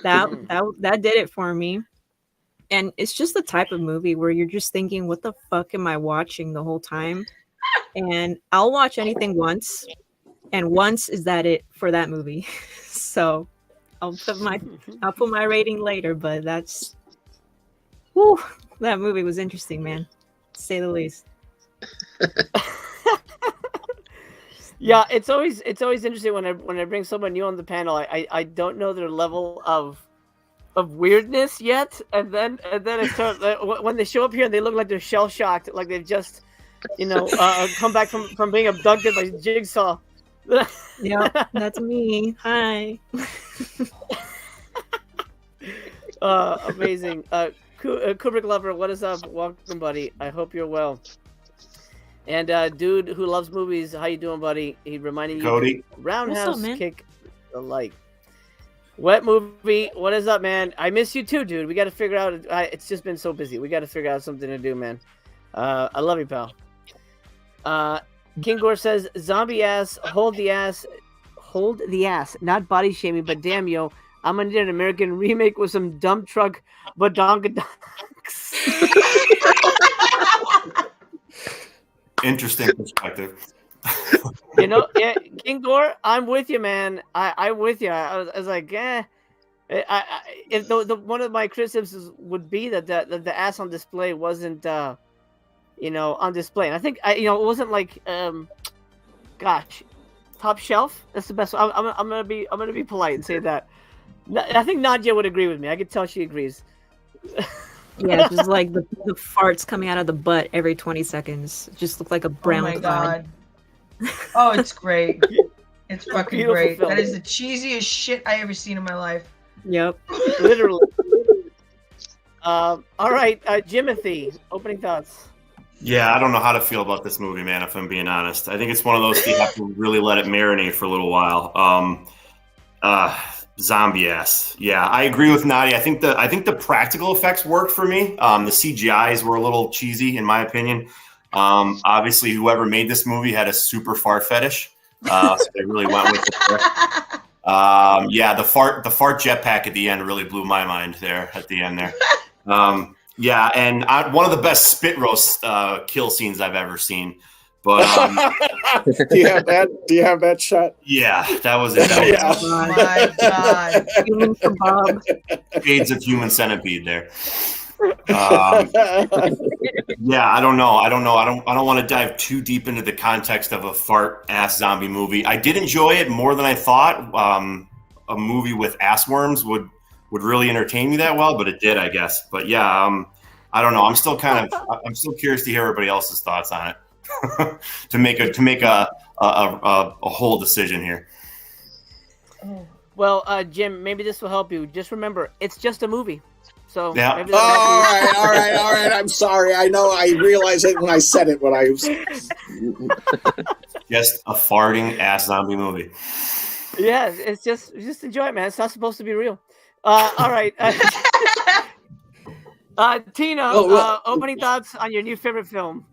That did it for me. And it's just the type of movie where you're just thinking, what the fuck am I watching the whole time? And I'll watch anything once, and once is that it for that movie. So I'll put my rating later, but that movie was interesting, man, to say the least. Yeah, it's always interesting when I bring someone new on the panel. I don't know their level of weirdness yet, and then it starts when they show up here and they look like they're shell shocked, like they've just come back from being abducted by Jigsaw. Yeah, that's me. Hi. Amazing. Kubrick lover, what is up? Welcome, buddy. I hope you're well. And dude who loves movies, how you doing, buddy? He reminded you Cody. Roundhouse Kick the like. Wet movie, what is up, man? I miss you too, dude. We got to figure out. It's just been so busy. We got to figure out something to do, man. I love you, pal. King Gore says, "Zombie ass, hold the ass, not body shaming, but damn yo, I'm gonna need an American remake with some dump truck badonkadonks." Interesting perspective. You know, yeah, King Gore, I'm with you, man. I'm with you. I was like, one of my criticisms would be that the ass on display wasn't, on display. And I think, it wasn't like, top shelf. That's the best. I'm gonna be polite and say that. I think Nadia would agree with me. I could tell she agrees. Yeah, just like the farts coming out of the butt every 20 seconds. It just looked like a brown cloud. God. Oh, it's great. It's fucking Beautiful great. film. That is the cheesiest shit I ever seen in my life. Yep. Literally. All right, Jimothy, opening thoughts. Yeah, I don't know how to feel about this movie, man, if I'm being honest. I think it's one of those you have to really let it marinate for a little while. Zombie ass. Yeah, I agree with Nadia. I think the practical effects worked for me. The CGIs were a little cheesy, in my opinion. Obviously, whoever made this movie had a super fart fetish, so they really went with it there. Yeah, the fart jetpack at the end really blew my mind there at the end there. Yeah, and one of the best spit roast kill scenes I've ever seen. But do you have that shot? Yeah, that was it. Oh my god! Human kebab. Shades of Human Centipede there. Yeah, I don't know. I don't want to dive too deep into the context of a fart ass zombie movie. I did enjoy it more than I thought. A movie with ass worms would really entertain me that well, but it did, I guess. But yeah, I don't know. I'm still curious to hear everybody else's thoughts on it to make a whole decision here. Well, Jim, maybe this will help you. Just remember, it's just a movie. So yeah. Maybe all right. I'm sorry. I know. I realized it when I said it. When I was just a farting ass zombie movie. Yeah, it's just enjoy it, man. It's not supposed to be real. All right. Tina, opening thoughts on your new favorite film.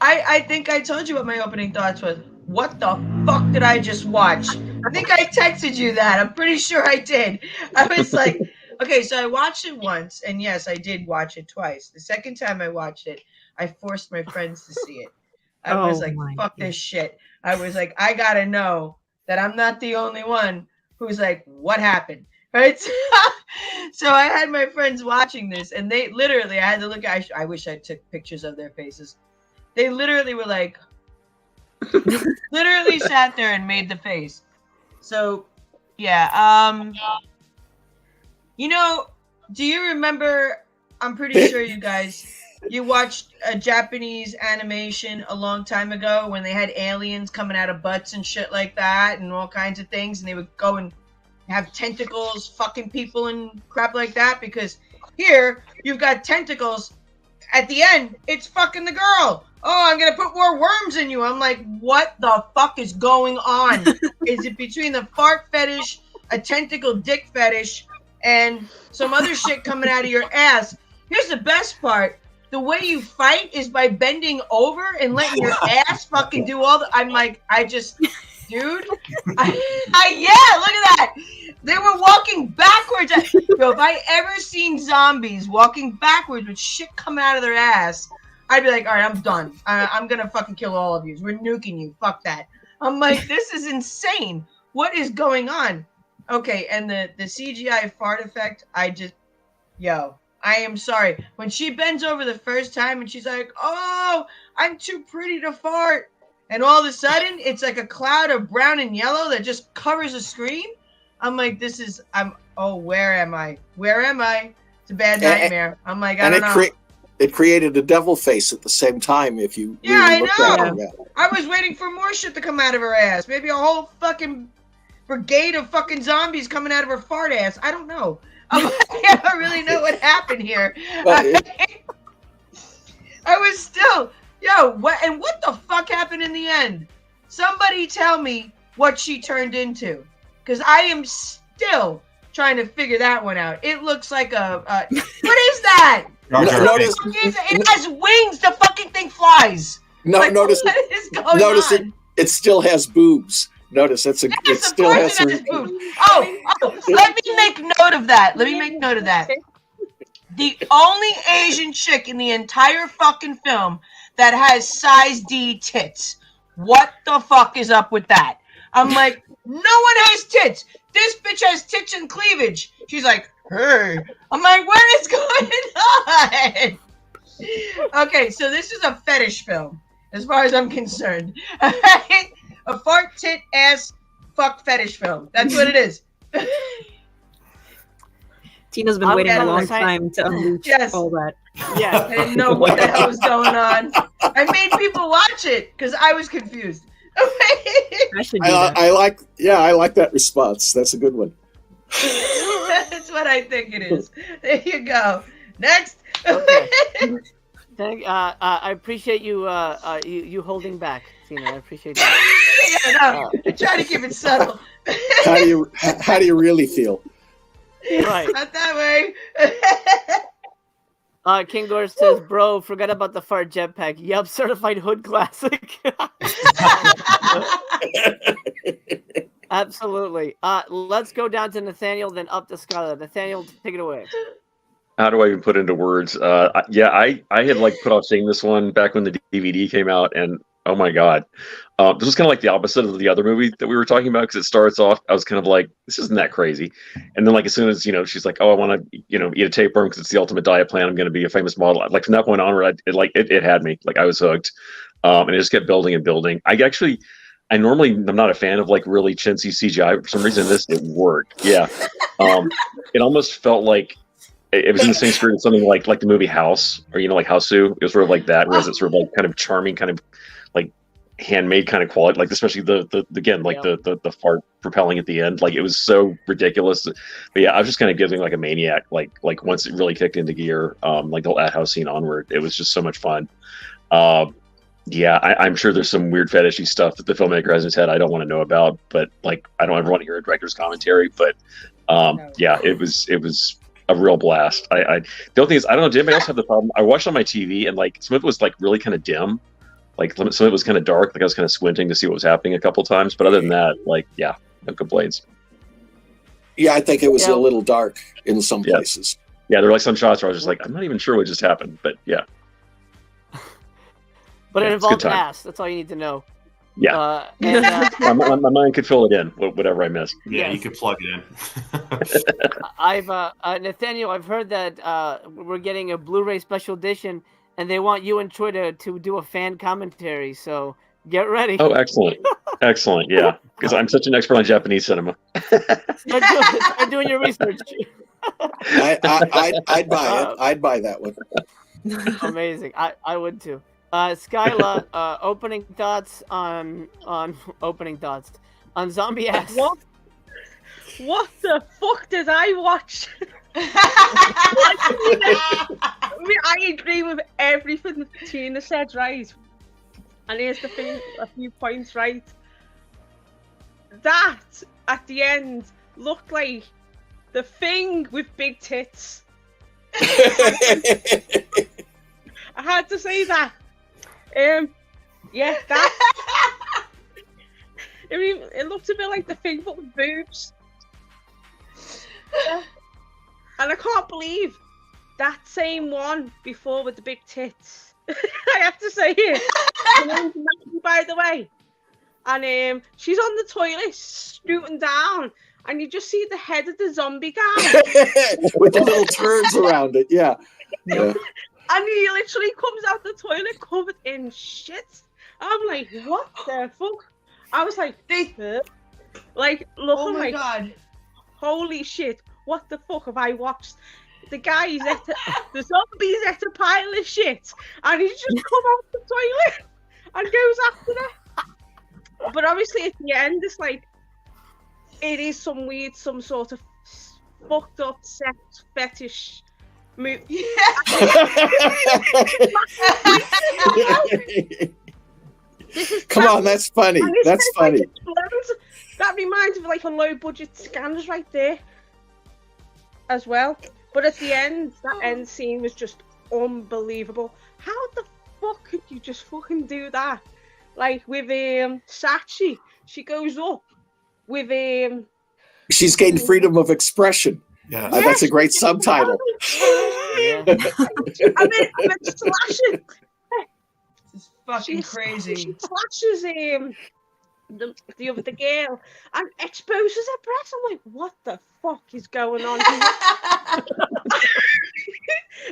I think I told you what my opening thoughts was. What the fuck did I just watch? I think I texted you that. I'm pretty sure I did. I was like, okay, so I watched it once, and yes, I did watch it twice. The second time I watched it, I forced my friends to see it. I was like, fuck this shit. I was like, I gotta know that I'm not the only one who's like, what happened? Right? So I had my friends watching this, and they literally, I had to look at, I wish I took pictures of their faces. They literally were like, literally sat there and made the face. So, yeah. You know, do you remember, I'm pretty sure you watched a Japanese animation a long time ago when they had aliens coming out of butts and shit like that and all kinds of things, and they would go and have tentacles fucking people and crap like that, because here you've got tentacles. At the end, it's fucking the girl. Oh, I'm gonna put more worms in you. I'm like, what the fuck is going on? Is it between the fart fetish, a tentacle dick fetish, and some other shit coming out of your ass? Here's the best part. The way you fight is by bending over and letting your ass fucking do all the... I'm like, dude, yeah, look at that. They were walking backwards. Yo, if I ever seen zombies walking backwards with shit coming out of their ass, I'd be like, all right, I'm done. I'm gonna fucking kill all of you. We're nuking you. Fuck that. I'm like, this is insane. What is going on? Okay, and the CGI fart effect, I am sorry. When she bends over the first time and she's like, oh, I'm too pretty to fart. And all of a sudden, it's like a cloud of brown and yellow that just covers the screen. I'm like, where am I? Where am I? It's a bad nightmare. I'm like, I don't know. It created a devil face at the same time. If you really looked at it. I was waiting for more shit to come out of her ass. Maybe a whole fucking brigade of fucking zombies coming out of her fart ass. I don't know. I don't really know what happened here. I was still, what the fuck happened in the end? Somebody tell me what she turned into, because I am still trying to figure that one out. It looks like what is that? It has wings. The fucking thing flies. Notice what is going on? It still has boobs. Notice it still has boobs. Let me make note of that. The only Asian chick in the entire fucking film that has size D tits. What the fuck is up with that? I'm like, no one has tits. This bitch has tits and cleavage. She's like, hey. I'm like, what is going on? Okay, so this is a fetish film, as far as I'm concerned. A fart, tit, ass, fuck fetish film. That's what it is. Tina's been waiting a long time to unleash all that. Yeah, I didn't know what the hell was going on. I made people watch it because I was confused. I like that response. That's a good one. That's what I think it is. There you go. Next. Okay. I appreciate you you holding back, Tina. I appreciate that. I try to keep it subtle. How do you really feel? Right. Not that way. King Gore says, bro, forget about the fart jetpack. Yup, certified hood classic. Absolutely. Let's go down to Nathaniel, then up to Skylar. Nathaniel, take it away. How do I even put into words? I had put off seeing this one back when the DVD came out, and oh my god, this was kind of like the opposite of the other movie that we were talking about, because it starts off, I was kind of like, this isn't that crazy, and then as soon as she's like, oh, I want to eat a tapeworm because it's the ultimate diet plan, I'm going to be a famous model. From that point onward, it had me, I was hooked, and it just kept building and building. I normally am not a fan of really chintzy CGI. For some reason, this didn't work. Yeah, it almost felt like it was in the same spirit of something like the movie House, or like Houseu. It was sort of like that, whereas it's sort of kind of charming, kind of handmade kind of quality, especially the fart propelling at the end. It was so ridiculous. But yeah, I was just kind of giving a maniac. Once it really kicked into gear, the whole at house scene onward, it was just so much fun. Yeah, I'm sure there's some weird fetishy stuff that the filmmaker has in his head I don't want to know about, but I don't ever want to hear a director's commentary. But yeah, it was a real blast. The only thing is, I don't know, did anybody else have the problem? I watched on my TV, and some of it was some kind of dim. Some of it was kind of dark. I was kind of squinting to see what was happening a couple times. But other than that, yeah, no complaints. Yeah, I think it was a little dark in some places. Yeah, there were some shots where I was just I'm not even sure what just happened. But yeah. But it it's a involved good time. ass. That's all you need to know. Yeah. And, my mind could fill it in, whatever I missed. Yeah, Yes. you could plug it in. I've Nathaniel, I've heard that we're getting a Blu-ray special edition, and they want you and Troy to do a fan commentary. So get ready. Oh, excellent. Excellent. Yeah. Because I'm such an expert on Japanese cinema. Start doing your research. I'd buy it. I'd buy that one. Amazing. I would too. Skyla, opening thoughts on zombie ass. What the fuck did I watch? I mean, I agree with everything Tina said, right? And here's the thing, a few points, right? That, at the end, looked like the Thing with big tits. I had to say that. Yeah, that. I mean, it looked a bit like the Thing, but with boobs. Yeah. And I can't believe that same one before with the big tits. I have to say it. By the way. And she's on the toilet, scooting down, and you just see the head of the zombie guy. With the little turns around it, yeah. And he literally comes out the toilet covered in shit. I'm like, what the fuck? I was like, like, look, Oh I'm my like, god. holy shit, what the fuck have I watched? The guy's the zombie's at a pile of shit, and he's just come out the toilet and goes after her. But obviously at the end, it's like, it is some sort of fucked up sex fetish movie. Come on, that's funny. That's funny. That reminds me of like a low budget Scans right there as well. But at the end, that end scene was just unbelievable. How the fuck could you just fucking do that? Like with Sachi, she goes up with She's gained freedom of expression. Yeah, that's a great subtitle. Yeah. I mean slashing. This is fucking crazy. She slashes the girl and exposes her breast. I'm like, what the fuck is going on here?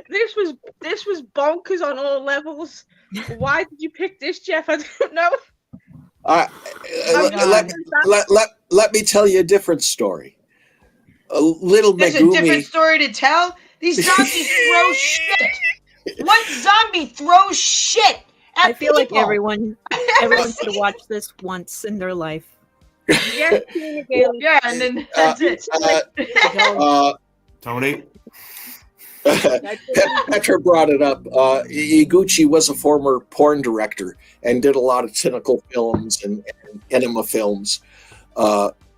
This was bonkers on all levels. Why did you pick this, Jeff? I don't know. Let me tell you a different story. There's a different story to tell. These zombies throw shit. What zombie throws shit at I feel like people? everyone should watch this once in their life. Yes, yeah, and then that's it. Tony? Petra brought it up. Iguchi was a former porn director and did a lot of tentacle films and enema films.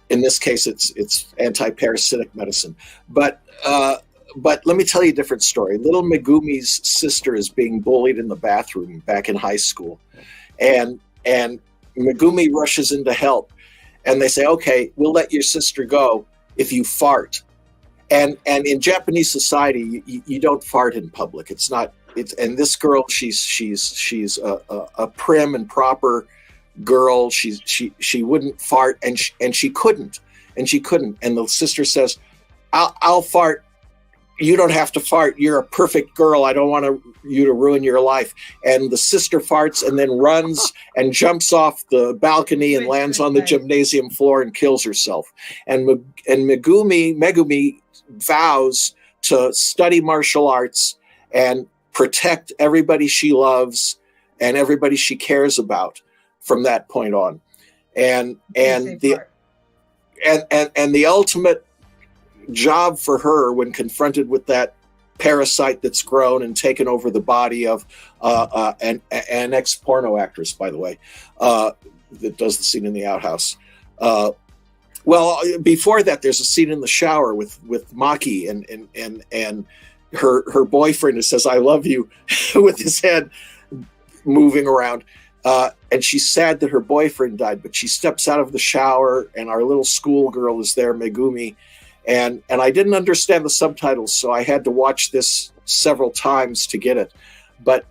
In this case, it's anti-parasitic medicine. But let me tell you a different story. Little Megumi's sister is being bullied in the bathroom back in high school, and Megumi rushes in to help, and they say, "Okay, we'll let your sister go if you fart." And in Japanese society, you don't fart in public. And this girl, she's a prim and proper girl. She wouldn't fart, and she couldn't. And the sister says, "I'll fart. You don't have to fart. You're a perfect girl. I don't want you to ruin your life." And the sister farts and then runs and jumps off the balcony and lands on the gymnasium floor and kills herself. And Megumi vows to study martial arts and protect everybody she loves and everybody she cares about from that point on. And the ultimate job for her when confronted with that parasite that's grown and taken over the body of an ex-porno actress, by the way, that does the scene in the outhouse. Well, before that, there's a scene in the shower with Maki and her boyfriend who says, "I love you," with his head moving around. And she's sad that her boyfriend died, but she steps out of the shower and our little schoolgirl is there, Megumi. And I didn't understand the subtitles, so I had to watch this several times to get it. But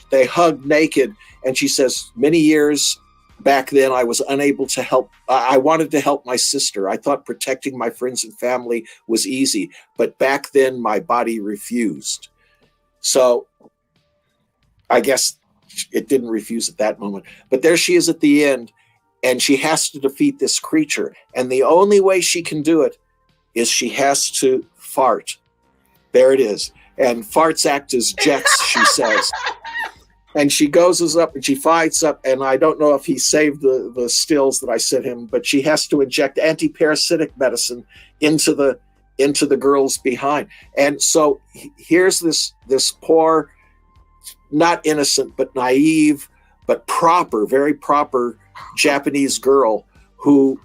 they hug naked, and she says, "Many years back then, I was unable to help. I wanted to help my sister. I thought protecting my friends and family was easy, but back then my body refused." So I guess it didn't refuse at that moment. But there she is at the end, and she has to defeat this creature. And the only way she can do it is she has to fart. There it is. And farts act as jets, she says. And she goes up and she fights up, and I don't know if he saved the stills that I sent him, but she has to inject anti-parasitic medicine into the girls behind. And so here's this poor, not innocent, but naive, but proper, very proper Japanese girl who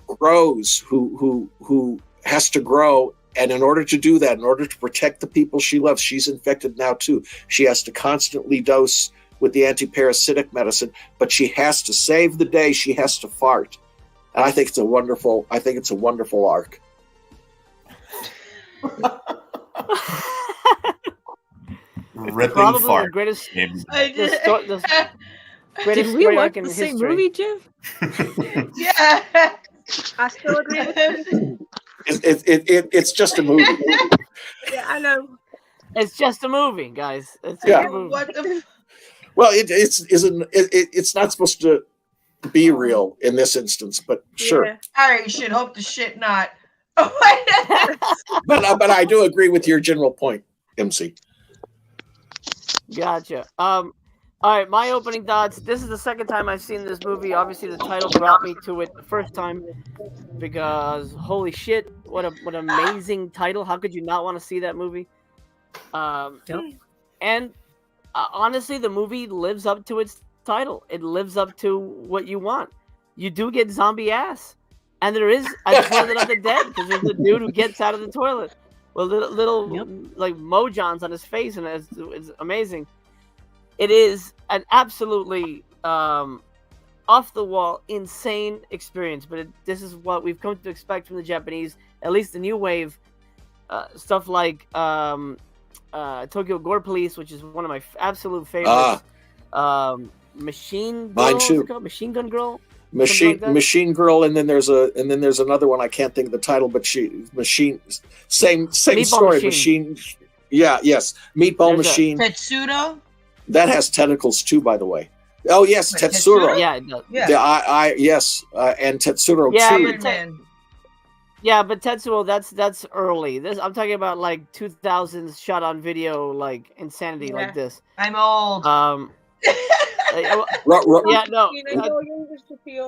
grows, who has to grow. And in order to do that, in order to protect the people she loves, she's infected now too. She has to constantly dose with the anti-parasitic medicine, but she has to save the day. She has to fart. And I think it's a wonderful arc. Ripping Probably fart. the greatest. I Did we watch the same movie, Jim? Yeah. I still agree with you. It's just a movie. Yeah, I know. It's just a movie, guys. It's Yeah. a movie. What the Well, it's not supposed to be real in this instance, but sure. Yeah. All right, you should hope the shit not. Oh, But I do agree with your general point, MC. Gotcha. All right, my opening thoughts. This is the second time I've seen this movie. Obviously, the title brought me to it the first time because holy shit, what an amazing title! How could you not want to see that movie? And honestly, the movie lives up to its title. It lives up to what you want. You do get zombie ass, and there is a toilet of the dead because there's a dude who gets out of the toilet with little like mojons on his face, and it's amazing. It is an absolutely off the wall, insane experience. But this is what we've come to expect from the Japanese, at least the new wave stuff like Tokyo Gore Police, which is one of my absolute favorites. Machine Girl, Mine too. Machine Gun Girl. Machine Girl, and then there's another one I can't think of the title, but same Meatball story. Machine. Meatball Machine. Tetsudo? That has tentacles too, by the way. Oh yes, Wait, Tetsuro. Yeah, it does. Yeah. Yes, and Tetsuro Yeah, too. but Yeah, but Tetsuo, that's early. This I'm talking about like 2000s shot on video, like insanity like this. I'm old. Yeah, no.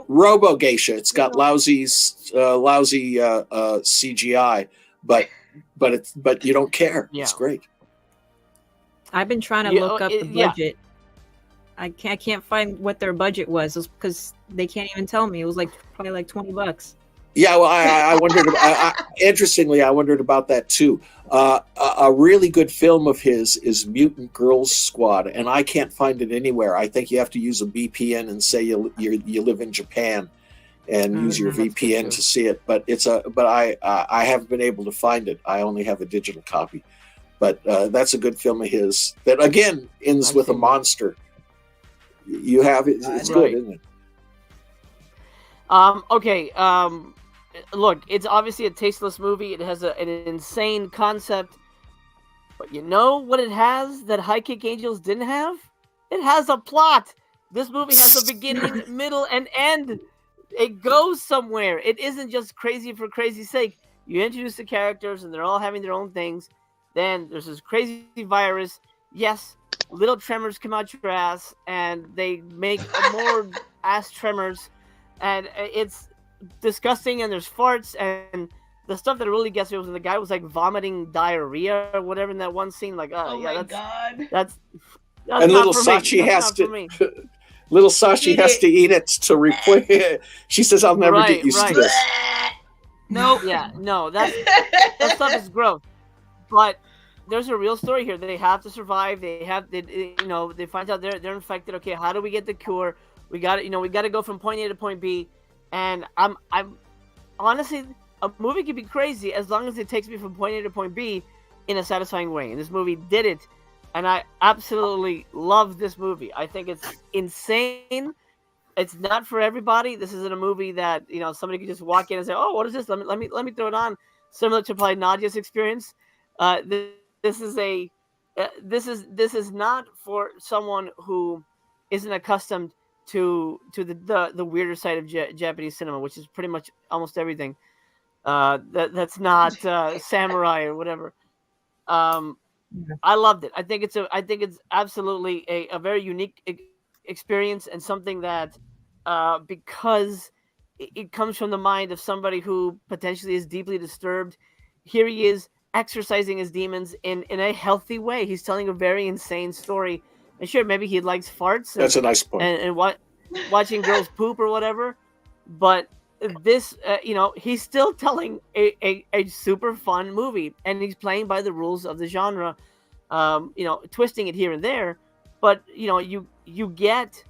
Robo Geisha. It's got lousy CGI, but you don't care. Yeah. It's great. I've been trying to look up the budget. I can't find what their budget was because they can't even tell me. It was probably like $20. Yeah, well, I wondered. Interestingly, I wondered about that too. A really good film of his is Mutant Girls Squad, and I can't find it anywhere. I think you have to use a VPN and say you live in Japan, and use your VPN to see it. But I haven't been able to find it. I only have a digital copy. But that's a good film of his that again ends with a monster. You have it. It's good, isn't it? Okay. Look, it's obviously a tasteless movie. It has an insane concept. But you know what it has that High Kick Angels didn't have? It has a plot. This movie has a beginning, middle, and end. It goes somewhere. It isn't just crazy for crazy's sake. You introduce the characters, and they're all having their own things. Then there's this crazy virus. Yes, little tremors come out your ass, and they make more ass tremors. And it's disgusting, and there's farts, and the stuff that really gets me was when the guy was like vomiting diarrhea or whatever in that one scene. Like, that's and little Sachi has to. Little Sachi has to eat it to replace. She says, "I'll never get used to this." Nope. Yeah, no, that stuff is gross. But there's a real story here. They have to survive. They find out they're infected. Okay, how do we get the cure? We got to go from point A to point B. And I'm honestly, a movie can be crazy as long as it takes me from point A to point B in a satisfying way. And this movie did it and I absolutely love this movie. I think it's insane. It's not for everybody. This isn't a movie that somebody could just walk in and say, "Oh, what is this? Let me throw it on." Similar to probably Nadia's experience. This is a this is not for someone who isn't accustomed to the weirder side of Japanese cinema, which is pretty much almost everything. That's not samurai or whatever. I loved it. I think it's absolutely a very unique experience, and something that because it comes from the mind of somebody who potentially is deeply disturbed. Here he is exercising his demons in a healthy way. He's telling a very insane story. And sure, maybe he likes farts. That's a nice point. And watching girls poop or whatever. But this, he's still telling a super fun movie, and he's playing by the rules of the genre, twisting it here and there. But you get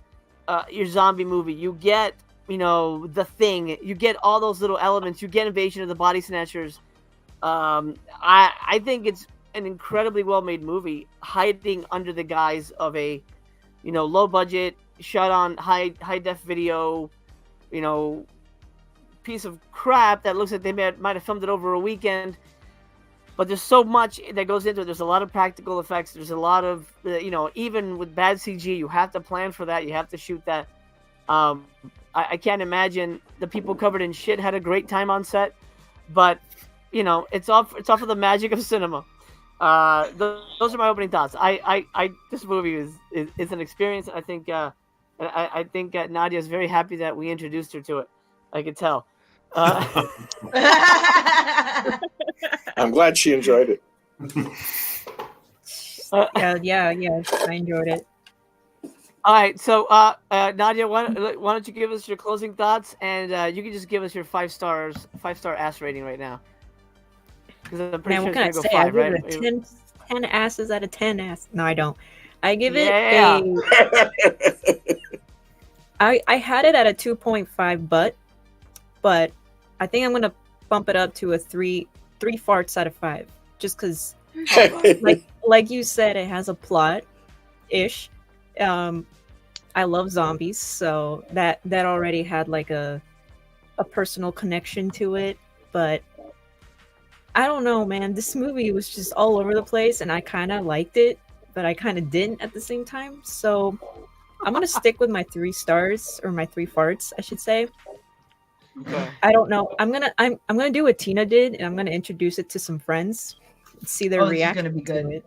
your zombie movie, you get The Thing, you get all those little elements, you get Invasion of the Body Snatchers. I think it's an incredibly well made movie, hiding under the guise of a low budget, shot on high def video, piece of crap that looks like they might have filmed it over a weekend. But there's so much that goes into it. There's a lot of practical effects. There's a lot of, even with bad CG, you have to plan for that. You have to shoot that. I can't imagine the people covered in shit had a great time on set. But, it's off of the magic of cinema. Those are my opening thoughts. This movie is an experience. I think Nadia is very happy that we introduced her to it. I could tell. I'm glad she enjoyed it. Yeah, I enjoyed it. All right, so Nadia, why don't you give us your closing thoughts, and you can just give us your 5-star ass rating right now. Because I'm pretty Man, sure what it's can gonna I go say? 5, I give it a 10 asses out of 10 ass. No, I don't. I give it I had it at a 2.5 but I think I'm gonna bump it up to a 3 farts out of 5, just because like you said, it has a plot ish. I love zombies, so that already had like a personal connection to it. But I don't know, man, this movie was just all over the place, and I kind of liked it, but I kind of didn't at the same time. So I'm gonna stick with my 3 stars, or my 3 farts, I should say. Okay. I don't know. I'm gonna do what Tina did, and I'm gonna introduce it to some friends, see their reaction. This is gonna be good.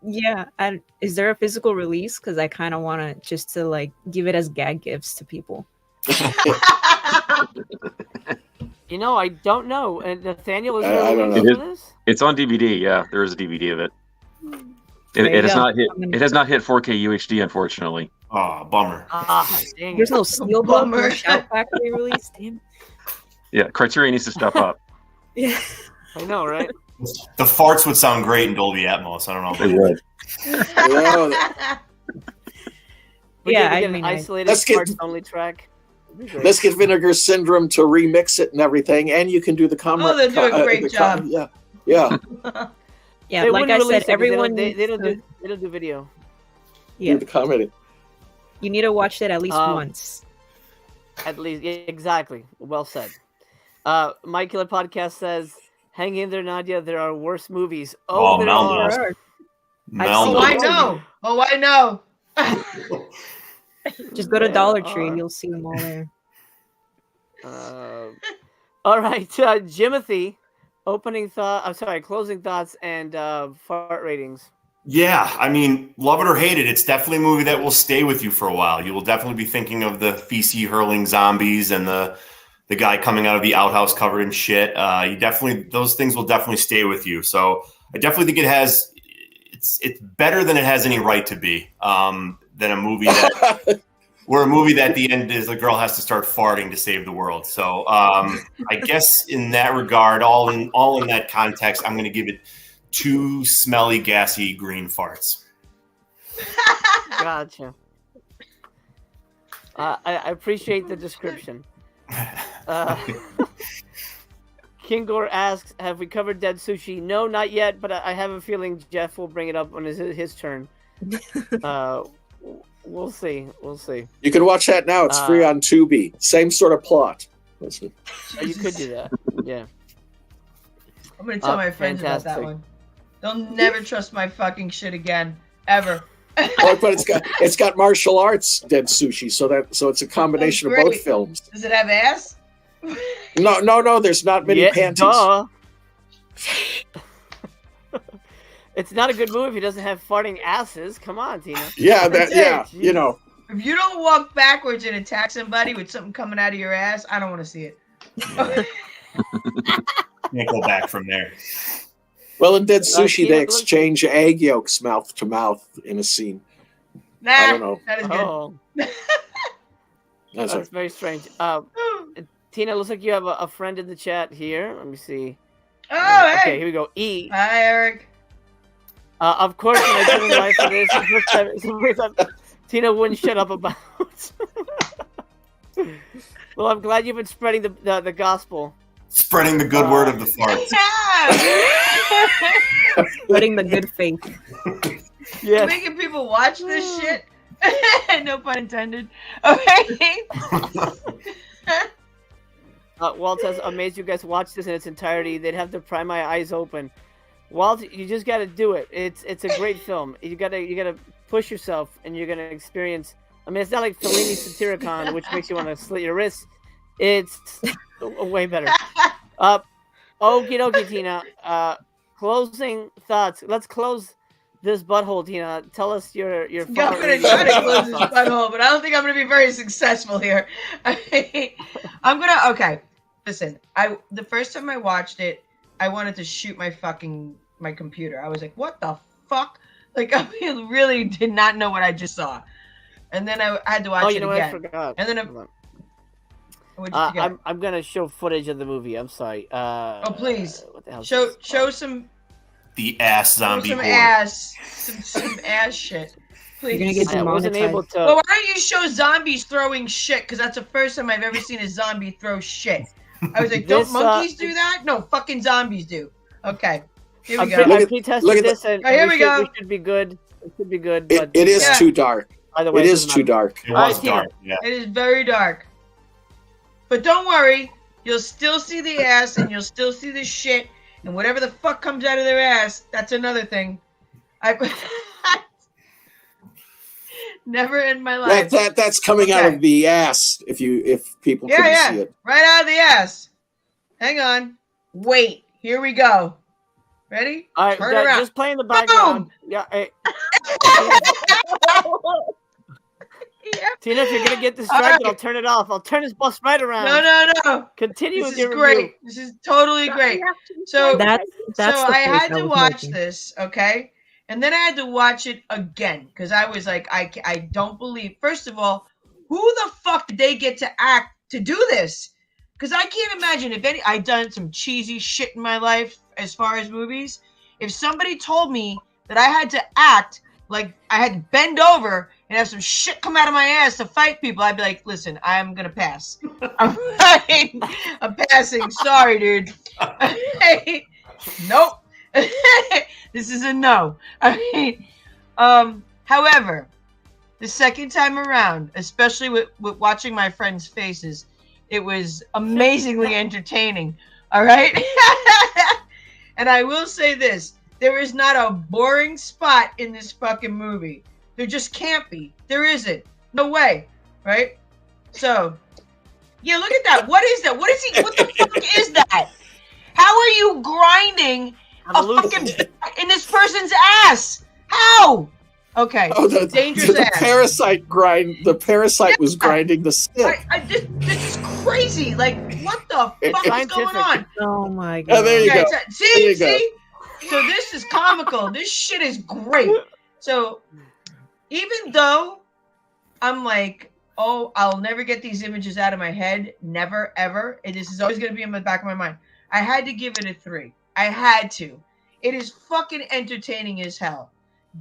Yeah. Is there a physical release? Because I kind of want to just to like give it as gag gifts to people. I don't know. And Nathaniel, is I don't there know. this? It's on DVD. Yeah, there is a DVD of it. It has not hit. It has not hit 4K UHD, unfortunately. Oh, bummer. Dang There's it. no Steelbook or Shout Factory release. Damn. Yeah, Criterion needs to step up. Yeah. I know, right? The farts would sound great in Dolby Atmos. I don't know. They would. We Yeah, could I get mean, an isolated let's get- parts only track. That'd be great. Let's get Vinegar Syndrome to remix it and everything, and you can do the Oh, they're doing a great job. Yeah. Yeah, They like wouldn't I release said, it 'cause everyone they needs don't to- do video. Yeah, Do the comedy. you need to watch it at least once. At least, yeah, exactly. Well said. My Killer Podcast says, "Hang in there, Nadia. There are worse movies." Oh, there Mel are. knows. Oh, I know. Oh, I know. Just go to There Dollar Tree, are. you'll see them all there. All right, Jimothy. Closing thoughts and fart ratings. Yeah, I mean, love it or hate it, it's definitely a movie that will stay with you for a while. You will definitely be thinking of the feces hurling zombies and the guy coming out of the outhouse covered in shit. Those things will definitely stay with you. So I definitely think it's better than it has any right to be. Than a movie that where a movie that at the end is the girl has to start farting to save the world. So I guess in that regard, all in that context, I'm going to give it 2 smelly, gassy green farts. Gotcha. I appreciate the description. King Gore asks, "Have we covered Dead Sushi?" No, not yet, but I have a feeling Jeff will bring it up on his turn. We'll see. We'll see. You can watch that now. It's free on Tubi. Same sort of plot. You could do that. Yeah. I'm gonna tell my friends about that one. They'll never trust my fucking shit again, ever. But it's got martial arts Dead Sushi, so it's a combination of both films. Does it have ass? No. There's not many panties. Duh. It's not a good movie if it doesn't have farting asses. Come on, Tina. Yeah, you know. If you don't walk backwards and attack somebody with something coming out of your ass, I don't want to see it. Can't go back from there. Well, in Dead Sushi, they exchange egg yolks mouth to mouth in a scene. Nah, I don't know. That is good. That's very strange. Tina, looks like you have a friend in the chat here. Let me see. Oh, hey. Okay, here we go. E. Hi, Eric. Of course, when I did in life for this, it's the first time Tina wouldn't shut up about. Well, I'm glad you've been spreading the gospel. Spreading the good word of the farts. Spreading the good faith. Yeah. Making people watch this shit. No pun intended. Okay. Walt says, "Amazed you guys watch this in its entirety. They'd have to pry my eyes open." Walt, you just got to do it. It's a great film. You gotta push yourself, and you're gonna experience. I mean, it's not like Fellini's Satyricon, which makes you want to slit your wrists. It's way better. Okie dokie, Tina. Closing thoughts. Let's close this butthole, Tina. Tell us your. I'm gonna try to close this butthole, but I don't think I'm gonna be very successful here. Okay. Listen, the first time I watched it, I wanted to shoot my computer. I was like, what the fuck? Like, I really did not know what I just saw. And then I had to watch it again. I forgot. And then I'm gonna show footage of the movie. I'm sorry. Please. What the hell? Show some. The ass zombie. Some ass shit. Please. You're gonna get demonetized. I wasn't able to. Well, why don't you show zombies throwing shit? Because that's the first time I've ever seen a zombie throw shit. I was like, don't monkeys do that? No, fucking zombies do. Okay. Here we go. I pre-tested this, and here we go. We should be good. It should be good. It is too dark. By the way, it is too dark. It was dark. Yeah. It is very dark. But don't worry, you'll still see the ass, and you'll still see the shit, and whatever the fuck comes out of their ass. That's another thing. Never in my life. That's coming out of the ass. If people couldn't see it, right out of the ass. Hang on. Wait. Here we go. Ready? All right. Turn around. Just play in the background. Boom! Yeah. Hey. Tina, if you're gonna get distracted, I'll turn it off. I'll turn this bus right around. No. Continue with your great. review. This is totally great. So that's I had to watch this, okay? And then I had to watch it again because I was like, I don't believe. First of all, who the fuck did they get to act to do this? Because I can't imagine I've done some cheesy shit in my life as far as movies. If somebody told me that I had to act like I had to bend over and have some shit come out of my ass to fight people, I'd be like, listen, I'm gonna pass. I'm passing. Sorry, dude. Nope. This is a no. However, the second time around, especially with watching my friends' faces, it was amazingly entertaining. All right. And I will say this. There is not a boring spot in this fucking movie. There just can't be. There isn't. No way. Right? So, yeah, look at that. What is that? What the fuck is that? How are you grinding a fucking in this person's ass? How? Okay. Oh, the dangerous ass. The parasite was grinding the stick. This is crazy. Like, what the fuck is going on? Oh my god. Oh, there you go. See? So this is comical. This shit is great. So even though I'm like, oh, I'll never get these images out of my head. Never, ever. This is always going to be in the back of my mind. I had to give it a 3. I had to. It is fucking entertaining as hell.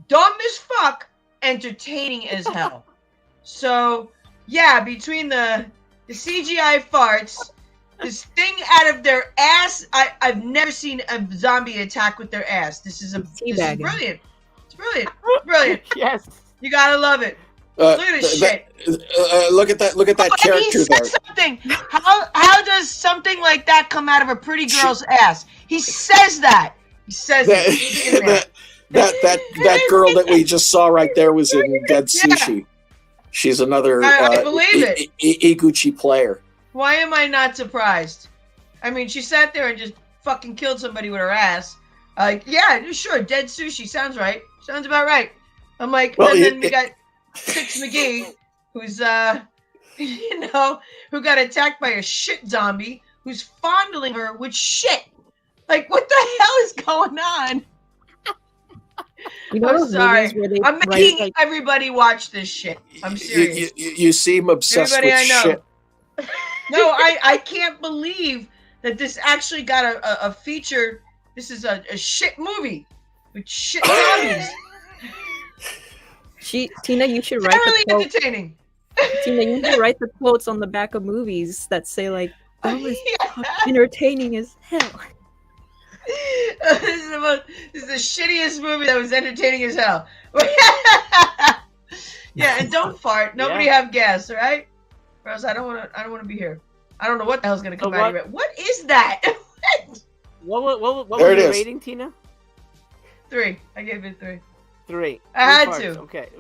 Dumb as fuck, entertaining as hell. So, yeah, between the CGI farts, this thing out of their ass. I've never seen a zombie attack with their ass. This is brilliant. It's brilliant. Brilliant. Yes. You gotta love it. Look at this shit. Look at that. Look at that character there. Something. How does something like that come out of a pretty girl's ass? He says that. He says that girl that we just saw right there was in Dead Sushi. She's another I believe it. Iguchi player. Why am I not surprised? I mean, she sat there and just fucking killed somebody with her ass. Like, yeah, sure, Dead Sushi sounds right. Sounds about right. I'm like, well, and then we got Six McGee, who's who got attacked by a shit zombie who's fondling her with shit. Like, what the hell is going on? I'm sorry. I'm making everybody watch this shit. I'm serious. You seem obsessed everybody with shit. No, I can't believe that this actually got a feature. This is a shit movie with shit zombies. Tina, you should write really the quote. Entertaining. Tina, you should write the quotes on the back of movies that say like, "Oh, it's entertaining as hell." This is the shittiest movie that was entertaining as hell. Yeah, and don't fart. Nobody have gas, all right? Or else I don't want to be here. I don't know what the hell's gonna come out of it. What is that? What was your rating, Tina? 3. I gave it 3. 3. I had farts. to. Okay.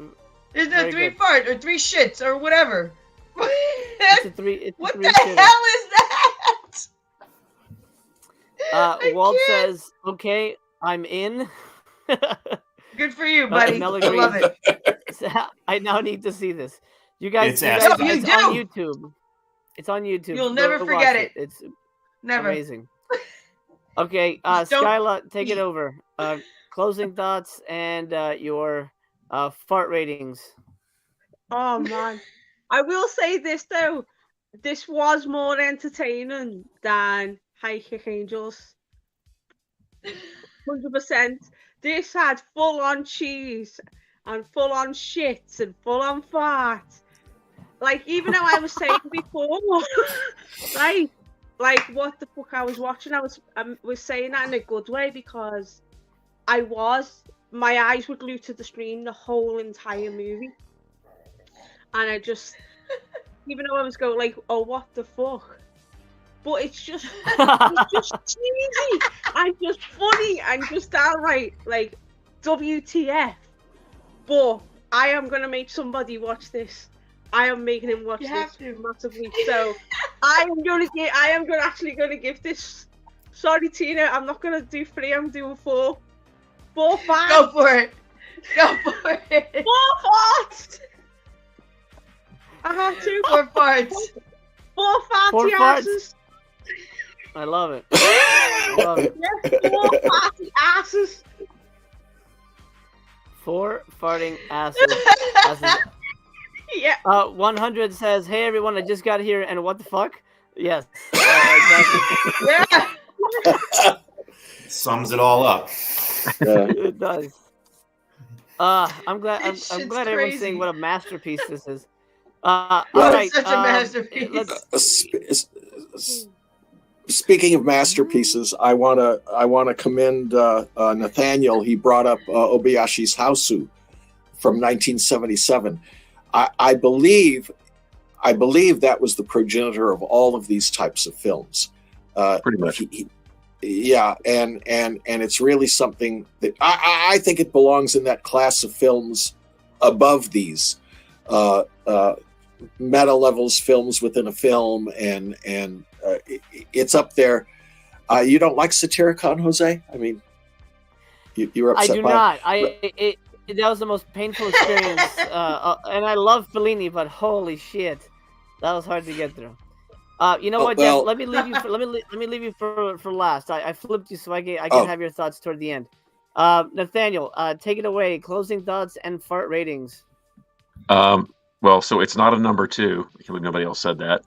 There's no 3 farts or 3 shits or whatever. It's a 3. What the hell is that? Walt says, "Okay, I'm in." Good for you, buddy. I love it. I now need to see this. You guys, it's on YouTube. It's on YouTube. You'll never forget it. It's never amazing. Okay, Skyla, take it over. Closing thoughts and your fart ratings. Oh man, I will say this though. This was more entertaining than High Kick Angels. 100%. This had full-on cheese and full-on shits and full-on farts. Like, even though I was saying before, right? Like, what the fuck I was watching, I was saying that in a good way because my eyes were glued to the screen the whole entire movie. And I just, even though I was going like, oh, what the fuck? But it's just cheesy and just funny and just downright like WTF. But I am gonna make somebody watch this. I am making him watch this massively. So I am gonna give this. Sorry, Tina, I'm not gonna do 3. I'm doing 4. 4 farts. Go for it. Go for it. 4 farts. I have to. 4 farts. 4 farty asses. I love it. I love it. Yeah, 4 farty asses. 4 farting asses. Yeah. 100 says, "Hey everyone, I just got here, and what the fuck?" Yes. Exactly. Yeah. Sums it all up. It does. I'm glad crazy. everyone's saying what a masterpiece this is. All right. Such a masterpiece. Speaking of masterpieces, I wanna commend Nathaniel. He brought up Obayashi's Houseu from 1977. I believe that was the progenitor of all of these types of films. Pretty much. Yeah, and it's really something that I think it belongs in that class of films above these meta levels films within a film, and it's up there. You don't like Satyricon, Jose? I mean, you were upset. I do not. That was the most painful experience, and I love Fellini, but holy shit, that was hard to get through. You know what, Jeff? Let me leave you. Let me leave you for last. I flipped you so I can have your thoughts toward the end. Nathaniel, take it away. Closing thoughts and fart ratings. Well, so it's not a number 2. I can't believe nobody else said that.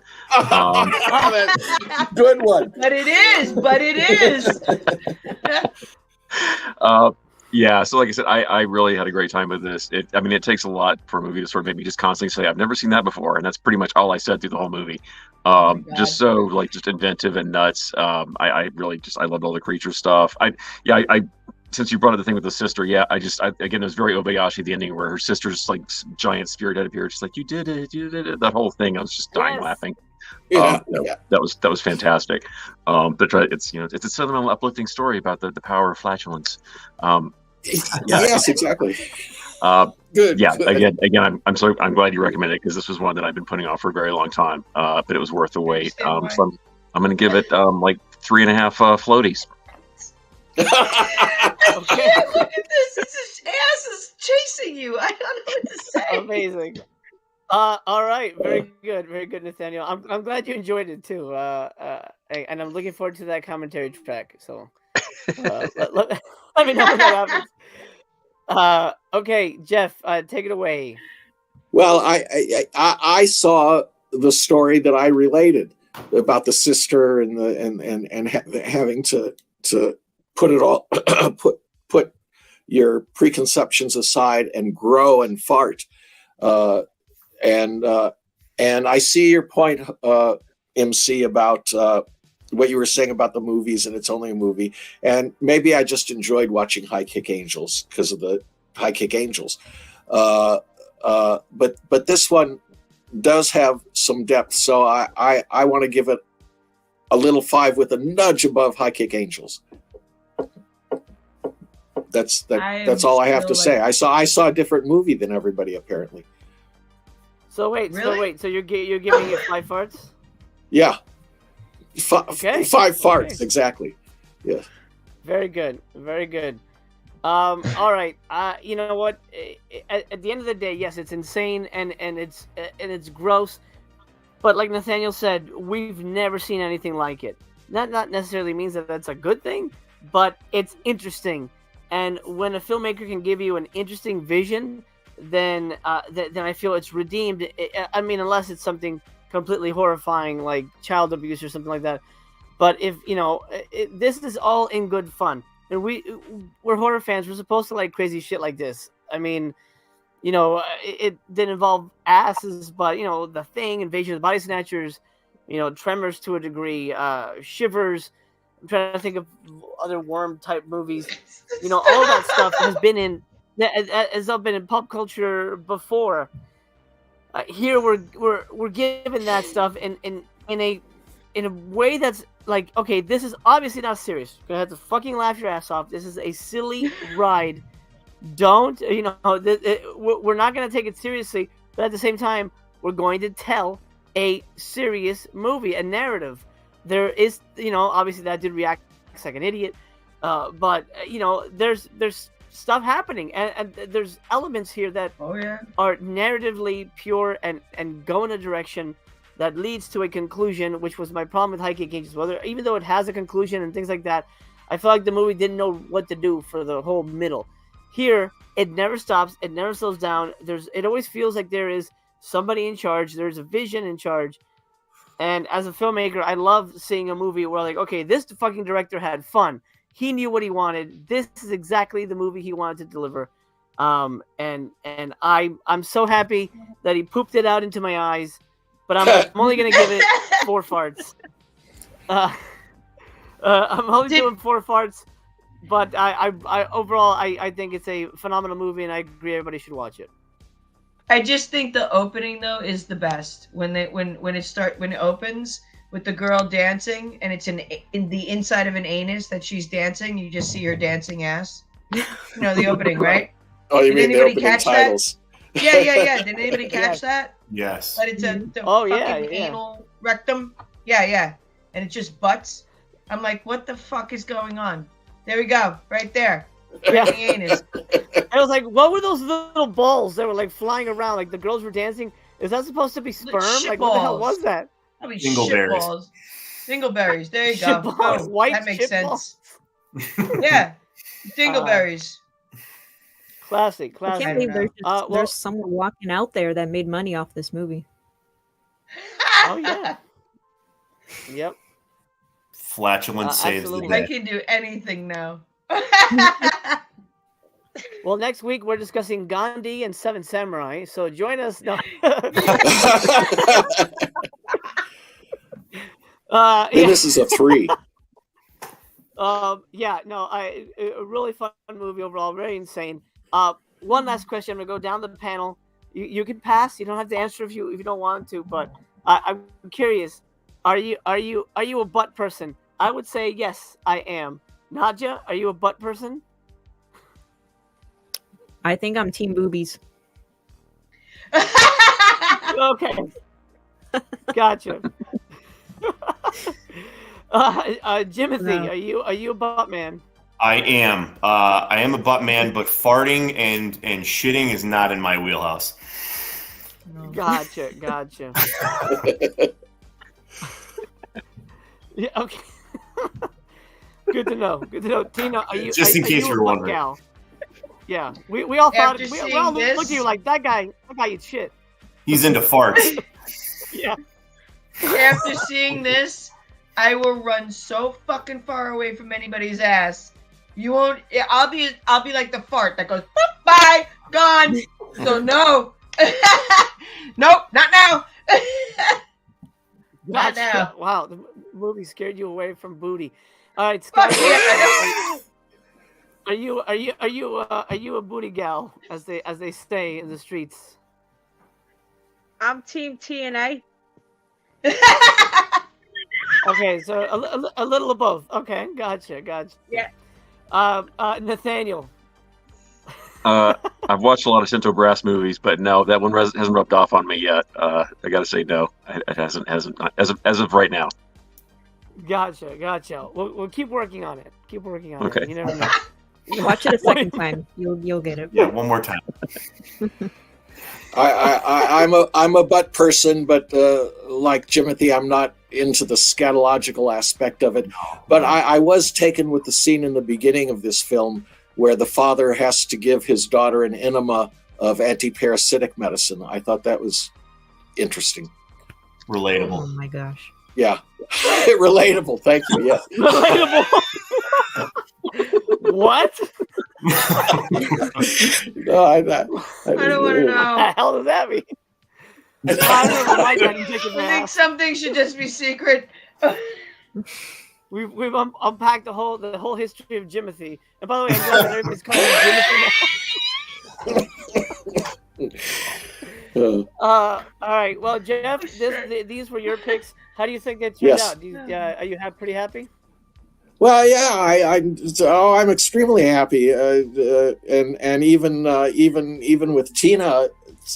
Good one. But it is. But it is. Yeah, so like I said, I really had a great time with this. It takes a lot for a movie to sort of make me just constantly say, I've never seen that before. And that's pretty much all I said through the whole movie. Just so like just inventive and nuts. I really just I loved all the creature stuff. I since you brought up the thing with the sister, again it was very Obayashi, the ending where her sister's like giant spirit head appeared, just like you did it. That whole thing, I was just dying laughing. That was fantastic. But it's it's a sentimental, uplifting story about the power of flatulence. Yes, exactly. Good. Yeah. Good. Again, I'm glad you recommended it because this was one that I've been putting off for a very long time. But it was worth the wait. So I'm going to give it like 3.5 floaties. Okay. Look at this. His ass is chasing you. I don't know what to say. Amazing. All right. Very good, Nathaniel. I'm glad you enjoyed it too. And I'm looking forward to that commentary track. So let me know when that happens. Okay, Jeff, take it away. Well, I saw the story that I related about the sister and having to put it all put your preconceptions aside and grow and fart. And I see your point, MC, about what you were saying about the movies, and it's only a movie. And maybe I just enjoyed watching High Kick Angels because of the High Kick Angels. But this one does have some depth, so I want to give it a little 5 with a nudge above High Kick Angels. That's all I have to say. I saw a different movie than everybody apparently. So wait, so you're giving it 5 farts? Yeah. 5 farts, exactly. Yeah. Very good. All right. You know what? At the end of the day, yes, it's insane and it's gross. But like Nathaniel said, we've never seen anything like it. That not necessarily means that that's a good thing, but it's interesting. And when a filmmaker can give you an interesting vision, then I feel it's redeemed. I mean, unless it's something completely horrifying like child abuse or something like that. But if this is all in good fun, and we're horror fans, we're supposed to like crazy shit like this. I mean, it didn't involve asses, but The Thing, Invasion of the Body Snatchers, Tremors to a degree, Shivers. I'm trying to think of other worm type movies. All that stuff has all been in pop culture before. Here we're given that stuff in a way that's like, okay, this is obviously not serious. You're gonna have to fucking laugh your ass off. This is a silly ride. Don't we're not gonna take it seriously, but at the same time, we're going to tell a serious movie, a narrative. There is, obviously that dude reacts like an idiot, but there's stuff happening, and there's elements here that are narratively pure and go in a direction that leads to a conclusion, which was my problem with High Kick Angels. Even though it has a conclusion and things like that, I feel like the movie didn't know what to do for the whole middle. Here, it never stops, it never slows down. It always feels like there is somebody in charge. There's a vision in charge. And as a filmmaker, I love seeing a movie where, like, okay, this fucking director had fun. He knew what he wanted. This is exactly the movie he wanted to deliver. And I'm so happy that he pooped it out into my eyes. But I'm only gonna give it 4 farts. I'm only doing 4 farts. But I overall I think it's a phenomenal movie, and I agree everybody should watch it. I just think the opening though is the best when it opens with the girl dancing, and it's in the inside of an anus that she's dancing. You just see her dancing ass. The opening, right? Oh, you mean the opening catch titles? That? Yeah. Did anybody catch that? Yes. But it's a fucking anal rectum. Yeah. And it's just butts. I'm like, what the fuck is going on? There we go, right there. Yeah. Anus. I was like, what were those little balls that were like flying around? Like the girls were dancing. Is that supposed to be sperm? Like what the hell was that? Probably dingleberries. Dingleberries. There you go. Balls. White that makes sense. Yeah, dingleberries. Classic. I can't believe there's someone walking out there that made money off this movie. Oh yeah. Yep. Flatulence saves the day. I can do anything now. Well, next week we're discussing Gandhi and Seven Samurai, so join us. No. Then this is a 3. Yeah, no, a really fun movie overall, very insane. One last question. I'm gonna go down the panel. You can pass. You don't have to answer if you don't want to. But I'm curious. Are you a butt person? I would say yes, I am. Nadja, are you a butt person? I think I'm team boobies. Okay, gotcha. Jimothy, are you a butt man? I am. I am a butt man, but farting and shitting is not in my wheelhouse. Gotcha. Yeah. Okay. Good to know. Tina, are you? Just in case you you're wondering. Gal? Yeah, we all thought After we all seeing looked at this- you like that guy eats shit. He's into farts. Yeah. After seeing this, I will run so fucking far away from anybody's ass. You won't. I'll be like the fart that goes boop, bye, gone. So no, nope, not now. Not now. Wow, the movie scared you away from booty. All right, Fuck Scott. yeah. Are you a booty gal as they stay in the streets? I'm team TNA. Okay, so a little of both. Okay, gotcha. Yeah. Nathaniel. I've watched a lot of Shinto Brass movies, but no, that one hasn't rubbed off on me yet. I gotta say no, it hasn't as of right now. Gotcha. We'll keep working on it. Okay. You never know. Watch it a second time. You'll get it. Yeah, one more time. I'm a butt person, but like Jimothy, I'm not into the scatological aspect of it. But I was taken with the scene in the beginning of this film where the father has to give his daughter an enema of anti-parasitic medicine. I thought that was interesting. Relatable. Oh my gosh. Yeah. Relatable. Thank you. Yeah. Relatable. What? No, I I don't want to know. What the hell does that mean? I don't know why that didn't take a I think bath. something should just be secret. We've unpacked the whole history of Jimothy. And by the way, I'm glad that everybody's calling him Jimothy now. All right. Well, Jeff, these were your picks. How do you think it turned out? Are you pretty happy? Well, yeah, I'm extremely happy, and even with Tina's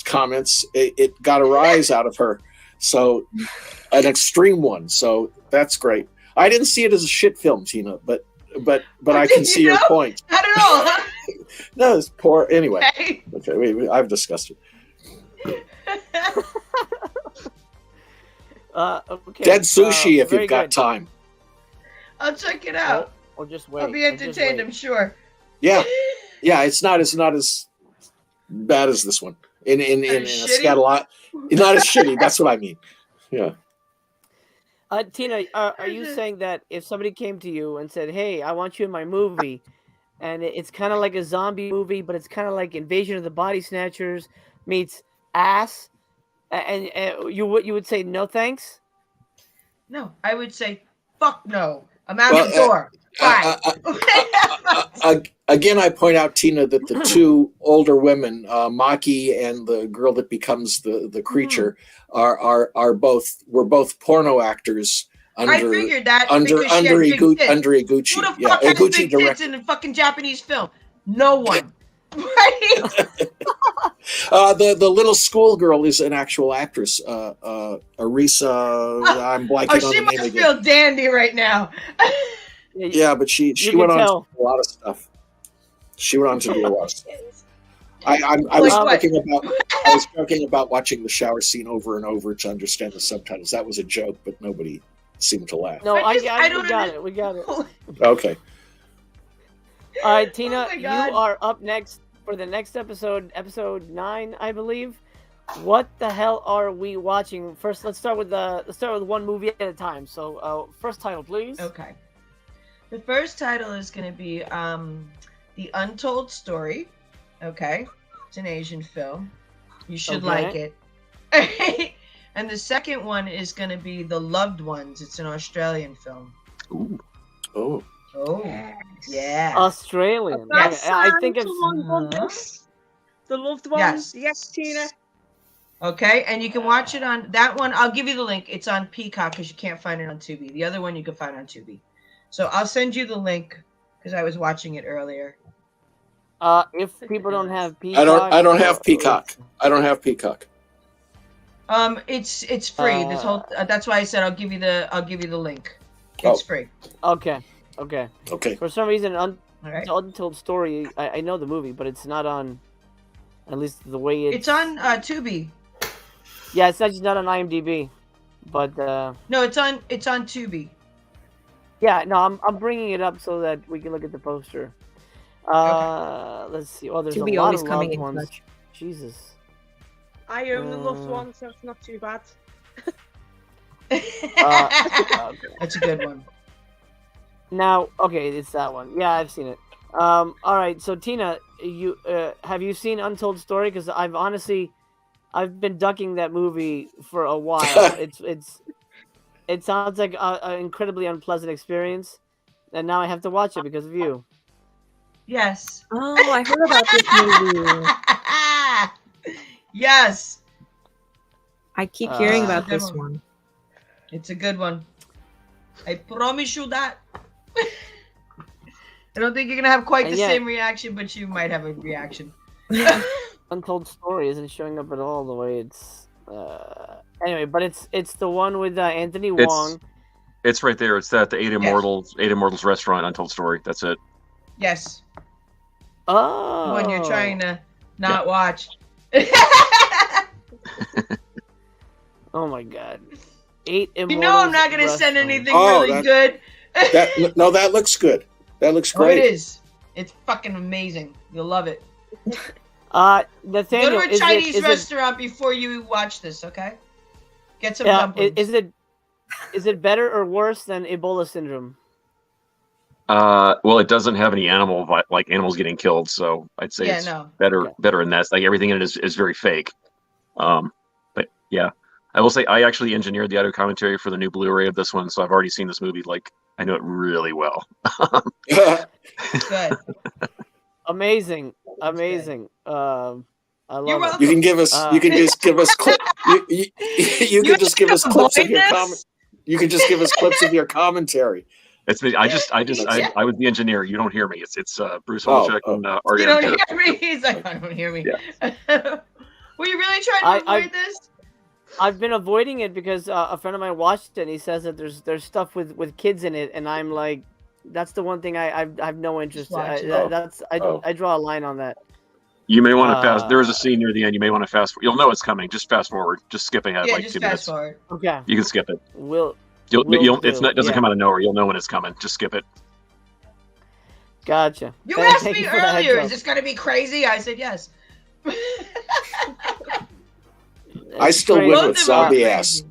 comments, it got a rise out of her, so an extreme one. So that's great. I didn't see it as a shit film, Tina, but I can see your point. Not at all. Huh? No, it's poor. Anyway, Okay. okay, I've discussed it. Okay. Dead sushi if very you've got good. time. I'll check it out. Or just wait. I'll be entertained, I'm sure. Yeah, it's not as bad as this one. In a shitty? scatolog, not as shitty. That's what I mean. Yeah. Tina, are you saying that if somebody came to you and said, "Hey, I want you in my movie," and it's kind of like a zombie movie, but it's kind of like Invasion of the Body Snatchers meets Ass, and you would say no thanks? No, I would say, fuck no. I'm out the door. Bye. Again, I point out, Tina, that the two older women, Maki and the girl that becomes the creature, were both porno actors. I figured that under because she had big tits. under Iguchi. Who the fuck has big tits in a fucking Japanese film? No one. Right? The little schoolgirl is an actual actress. Arisa. I'm blanking on she the name must again. feel dandy right now. Yeah, but she went on to do a lot of stuff. She went on to do a lot of stuff. I was joking about watching the shower scene over and over to understand the subtitles. That was a joke, but nobody seemed to laugh. No, I we got it. Okay. All right, Tina, Oh my you God. are up next for the next episode 9, I believe. What the hell are we watching? First, let's start with one movie at a time. So, first title, please. Okay. The first title is going to be The Untold Story. Okay. It's an Asian film. You should like it. And the second one is going to be The Loved Ones. It's an Australian film. Ooh. Oh. Oh, yeah. Australian. I think it's The Loved Ones. Yes, Tina. Okay, and you can watch it on that one. I'll give you the link. It's on Peacock because you can't find it on Tubi. The other one you can find on Tubi. So I'll send you the link because I was watching it earlier. If people don't have Peacock, I don't have Peacock. I don't have Peacock. It's free. This whole that's why I said I'll give you the link. It's free. Okay. For some reason, Untold Story. I know the movie, but it's not on. At least the way it's on Tubi. Yeah, it's just not on IMDb, but no, it's on Tubi. Yeah, no, I'm bringing it up so that we can look at the poster. Let's see. Oh, there's Tubi a lot always of coming loved in ones. clutch. Jesus. I own The Loved Ones, so it's not too bad. Okay. That's a good one. Now, okay, it's that one. Yeah, I've seen it. All right, so Tina, you have you seen Untold Story? Because I've been ducking that movie for a while. It sounds like an incredibly unpleasant experience, and now I have to watch it because of you. Yes. Oh, I heard about this movie. Yes. I keep hearing about this one. It's a good one. I promise you that. I don't think you're gonna have quite the same reaction, but you might have a reaction. Untold Story isn't showing up at all the way it's. Anyway, but it's the one with Anthony Wong. It's right there. It's that the Eight Immortals restaurant. Untold Story. That's it. Yes. Oh. The one you're trying to not watch. Oh my God. Eight Immortals. You know I'm not gonna send anything really good. That looks good. That looks great. Oh, it is. It's fucking amazing. You'll love it. Nathaniel, go to a Chinese restaurant before you watch this, okay? Get some dumplings. Is it better or worse than Ebola syndrome? Well, it doesn't have any animals getting killed, so I'd say it's better in that. Like everything in it is very fake. But yeah, I will say I actually engineered the audio commentary for the new Blu-ray of this one, so I've already seen this movie. Like I know it really well. Good. Amazing. I love it. You can give us. You can just give us clip. You can just give us clips of your comment. You can just give us clips of your commentary. It's me. I was the engineer. You don't hear me. It's Bruce Holchek and Art. You don't hear me. He's like, I don't hear me. Yeah. Were you really trying to avoid this? I've been avoiding it because a friend of mine watched it and he says that there's stuff with kids in it, and I'm like, that's the one thing I have no interest in. I draw a line on that. You may want to fast. There is a scene near the end. You may want to fast. You'll know it's coming. Just fast forward. Just skip ahead like 2 minutes. Forward. Okay. You can skip it. It doesn't come out of nowhere. You'll know when it's coming. Just skip it. Gotcha. You asked me earlier, is this going to be crazy? I said yes. I still live with zombie ass.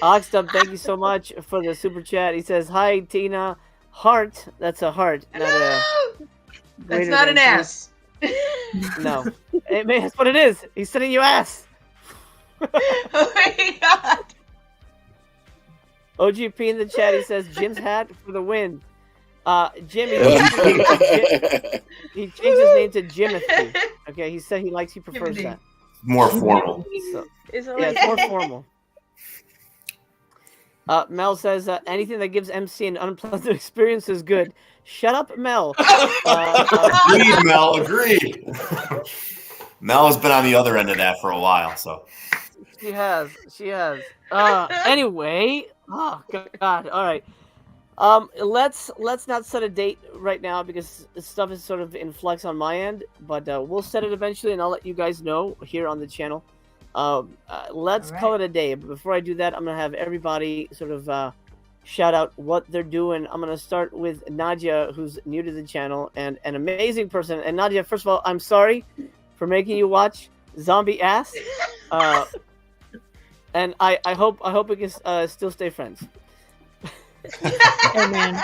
Oxdub, thank you so much for the super chat. He says, "Hi Tina, heart." That's a heart, not a. That's not an ass. No, that's what it is. He's sending you ass. Oh my God. OGP in the chat. He says, "Jim's hat for the win." Jimmy, he changed his name to Jimothy. Okay, he said he prefers that. More formal. So, it's more formal. Mel says anything that gives MC an unpleasant experience is good. Shut up, Mel. Agreed, Mel. Agreed. Mel has been on the other end of that for a while, so. She has. Anyway, oh God. All right. Let's not set a date right now because stuff is sort of in flux on my end, but we'll set it eventually, and I'll let you guys know here on the channel. Let's call it a day. But before I do that, I'm gonna have everybody sort of shout out what they're doing. I'm gonna start with Nadia, who's new to the channel and an amazing person. And Nadia, first of all, I'm sorry for making you watch zombie ass. And I hope we can still stay friends. Oh man,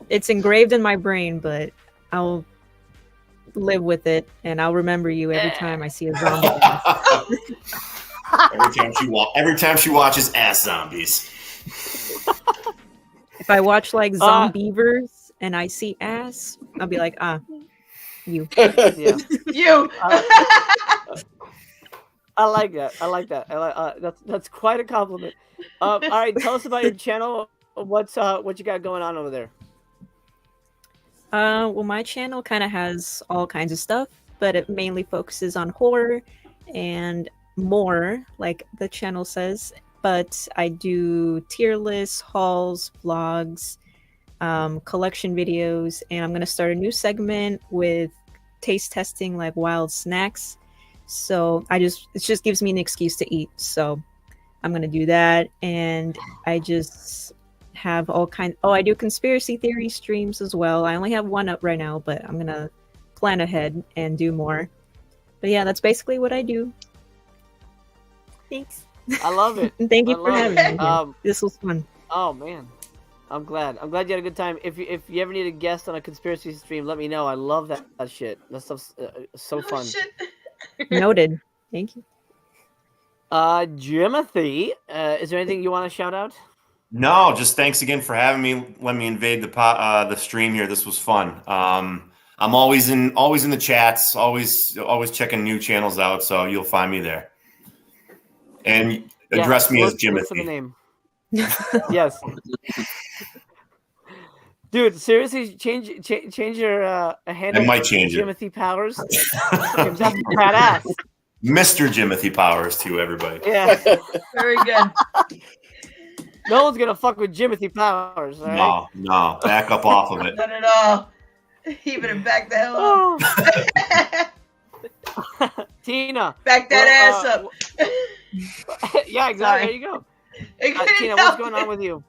it's engraved in my brain, but I'll live with it, and I'll remember you every time I see a zombie. Every time she watches ass zombies. If I watch like Zombievers and I see ass, I'll be like, you. Yeah. You. I like that. I like that. That's quite a compliment. All right, tell us about your channel. What you got going on over there? Well, my channel kind of has all kinds of stuff, but it mainly focuses on horror and more, like the channel says. But I do tier lists, hauls, vlogs, collection videos, and I'm gonna start a new segment with taste testing, like wild snacks. So it just gives me an excuse to eat. So I'm gonna do that, and I just have all kinds. Oh, I do conspiracy theory streams as well. I only have one up right now, but I'm gonna plan ahead and do more. But yeah, that's basically what I do. Thanks. I love it. Thank you for having me. This was fun. Oh man, I'm glad you had a good time. If you ever need a guest on a conspiracy stream, let me know. I love that shit. That stuff's so fun. Shit. Noted. Thank you. Jimothy, is there anything you want to shout out? No, just thanks again for having me. Let me invade the stream here. This was fun. I'm always in the chats, always checking new channels out. So you'll find me there. And address me as Jimothy. For the name. Yes. Dude, seriously, change your handle. I might change it. Jimothy Powers. That's badass. Mr. Jimothy Powers to everybody. Yeah. Very good. No one's gonna fuck with Jimothy Powers. All right? No. Back up off of it. Not at all. Even back the hell up. Tina. Back that ass up. Yeah, exactly. Sorry. There you go. Tina, what's going on with you?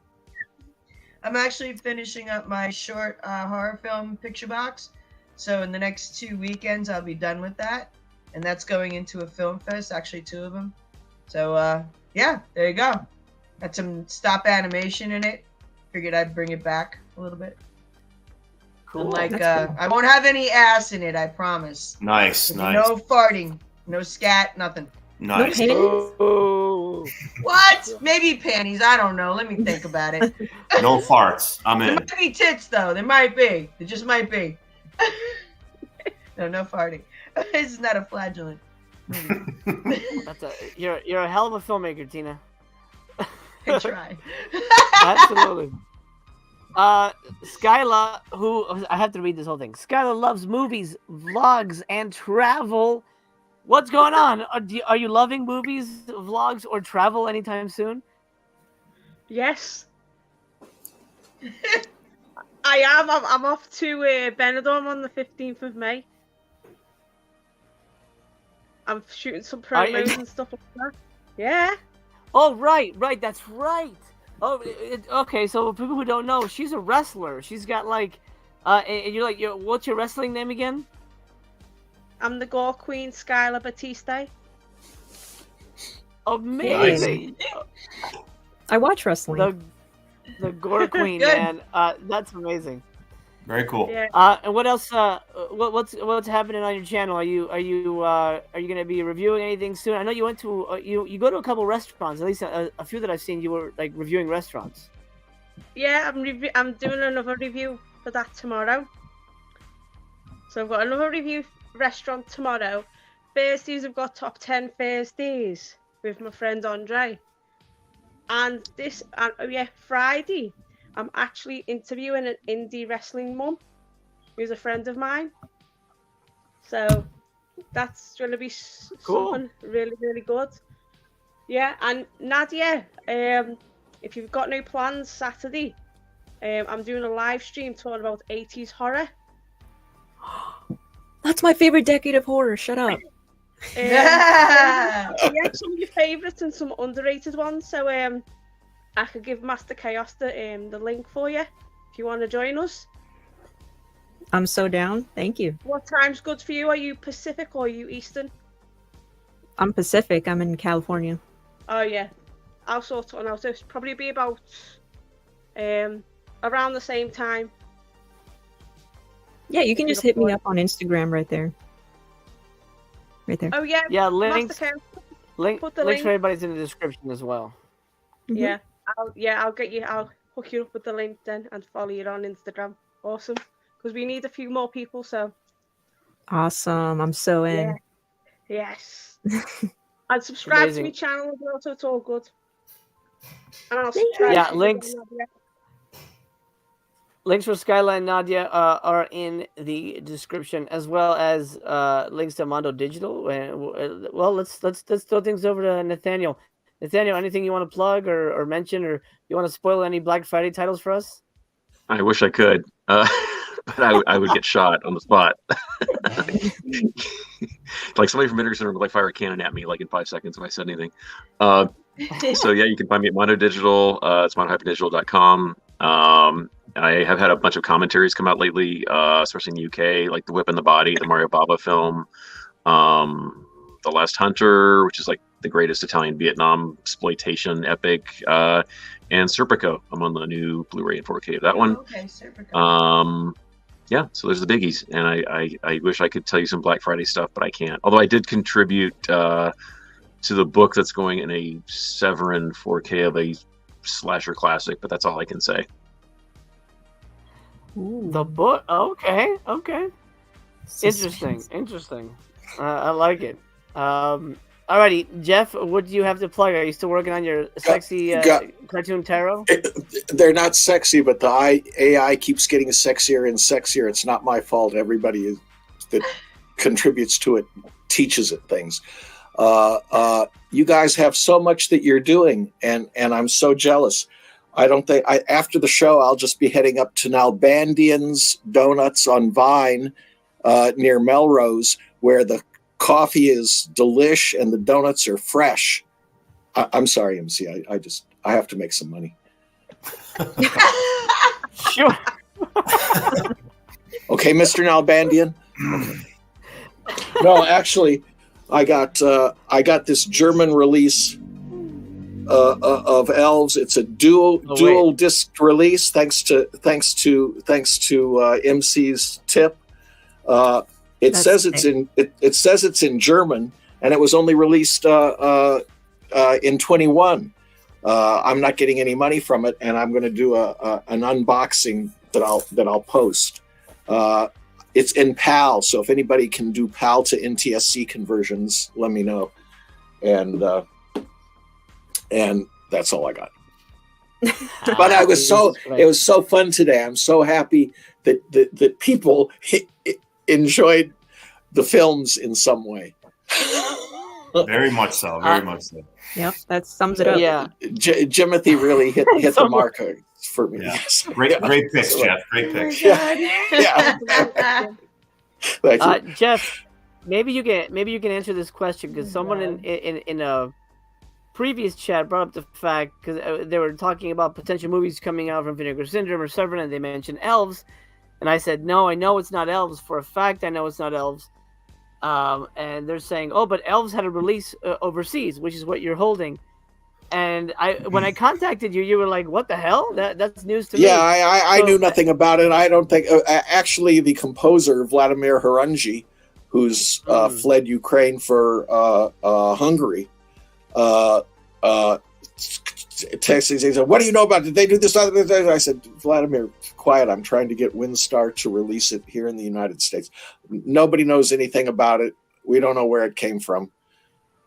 I'm actually finishing up my short horror film picture box. So in the next 2 weekends, I'll be done with that. And that's going into a film fest, actually 2 of them. So yeah, there you go. Got some stop animation in it. Figured I'd bring it back a little bit. Cool. And like, I won't have any ass in it, I promise. Nice. No farting, no scat, nothing. Nice. Oh. What? Maybe panties. I don't know. Let me think about it. No farts. I'm There in. might be tits, though. There might be. There just might be. No farting. This is not a flagellant. You're a hell of a filmmaker, Tina. I try. Absolutely. Skyla, who I have to read this whole thing. Skyla loves movies, vlogs, and travel. What's going on? Are you loving movies, vlogs, or travel anytime soon? Yes. I am. I'm off to Benidorm on the 15th of May. I'm shooting some promos and stuff like that. Yeah. Oh, right. That's right. Oh, okay. So for people who don't know, she's a wrestler. She's got like, and you're like, what's your wrestling name again? I'm the Gore Queen, Skylar Batiste. Amazing. Nice. I watch wrestling. The Gore Queen, man. That's amazing. Very cool. Yeah. And what else? What's happening on your channel? Are you gonna be reviewing anything soon? I know you went to you go to a couple restaurants. At least a few that I've seen. You were like reviewing restaurants. Yeah, I'm doing another review for that tomorrow. So I've got another review restaurant tomorrow. Thursdays I've got top 10 Thursdays with my friend Andre. And Friday I'm actually interviewing an indie wrestling mum who's a friend of mine. So that's going to be something really, really good. Yeah, and Nadia, if you've got no plans Saturday, I'm doing a live stream talking about 80s horror. That's my favorite decade of horror. Shut up. Yeah, some of your favourites and some underrated ones. So I could give Master Chaos the link for you if you want to join us. I'm so down. Thank you. What time's good for you? Are you Pacific or are you Eastern? I'm Pacific. I'm in California. Oh yeah, I'll sort it out. It'll probably be about around the same time. Yeah, you can just hit me up on Instagram right there. Right there. Oh yeah. Yeah, links put the links link. for everybody's in the description as well. Yeah, I'll get you. I'll hook you up with the link then and follow you on Instagram. Awesome, because we need a few more people. So Awesome. I'm so in. yes, and subscribe Amazing. to my channel as well, so it's all good. And I'll subscribe. Yeah, to links. Nadia. Links for Skyla and Nadia are in the description, as well as links to Mondo Digital. Well, let's throw things over to Nathaniel. Nathaniel, anything you want to plug or mention, or you want to spoil any Black Friday titles for us? I wish I could, but I would get shot on the spot. Like somebody from Internet would like fire a cannon at me like in 5 seconds if I said anything. So yeah, you can find me at Mondo Digital. It's mondo-digital.com. I have had a bunch of commentaries come out lately, especially in the UK, like The Whip and the Body, the Mario Bava film, The Last Hunter, which is like the greatest Italian Vietnam exploitation epic, and Serpico. I'm on the new Blu-ray and 4K of that one. Okay, Serpico. Yeah, so there's the biggies, and I wish I could tell you some Black Friday stuff, but I can't. Although I did contribute to the book that's going in a Severin 4K of a slasher classic, but that's all I can say. Ooh. The book. Okay. Suspense. Interesting. I like it. Alrighty, Jeff, what do you have to plug? Are you still working on your sexy cartoon tarot? They're not sexy, but the AI keeps getting sexier and sexier. It's not my fault. Everybody that contributes to it teaches it things. You guys have so much that you're doing, and I'm so jealous. I don't think after the show I'll just be heading up to Nalbandian's Donuts on Vine near Melrose, where the coffee is delish and the donuts are fresh. I'm sorry, MC. I have to make some money. Sure. Okay, Mr. Nalbandian. Okay. No, actually, I got this German release of Elves. It's a dual disc release, thanks to MC's tip. It says it's in German, and it was only released in 21. I'm not getting any money from it, and I'm going to do an unboxing that I'll post. It's in PAL, so if anybody can do PAL to NTSC conversions, let me know. And that's all I got. But it was so fun today. I'm so happy that people enjoyed the films in some way. Very much so. Very much so. Yep, that sums it up. Yeah, Jimothy really hit the mark for me. Yeah. Yes. Great picks, Jeff. Great picks. Yeah. Thank you. Jeff, maybe you can answer this question, because someone in a previous chat brought up the fact, because they were talking about potential movies coming out from Vinegar Syndrome or Severin, and they mentioned Elves, and I said, no, I know it's not Elves. For a fact, I know it's not Elves. And they're saying, oh, but Elves had a release overseas, which is what you're holding. And when I contacted you, you were like, what the hell? That's news to me. Yeah, I knew nothing about it. I don't think... actually, the composer, Vladimir Horunji, who's fled Ukraine for Hungary, texting, he said, what do you know about it? Did they do this? I said, Vladimir, quiet. I'm trying to get WinStar to release it here in the United States. Nobody knows anything about it. We don't know where it came from.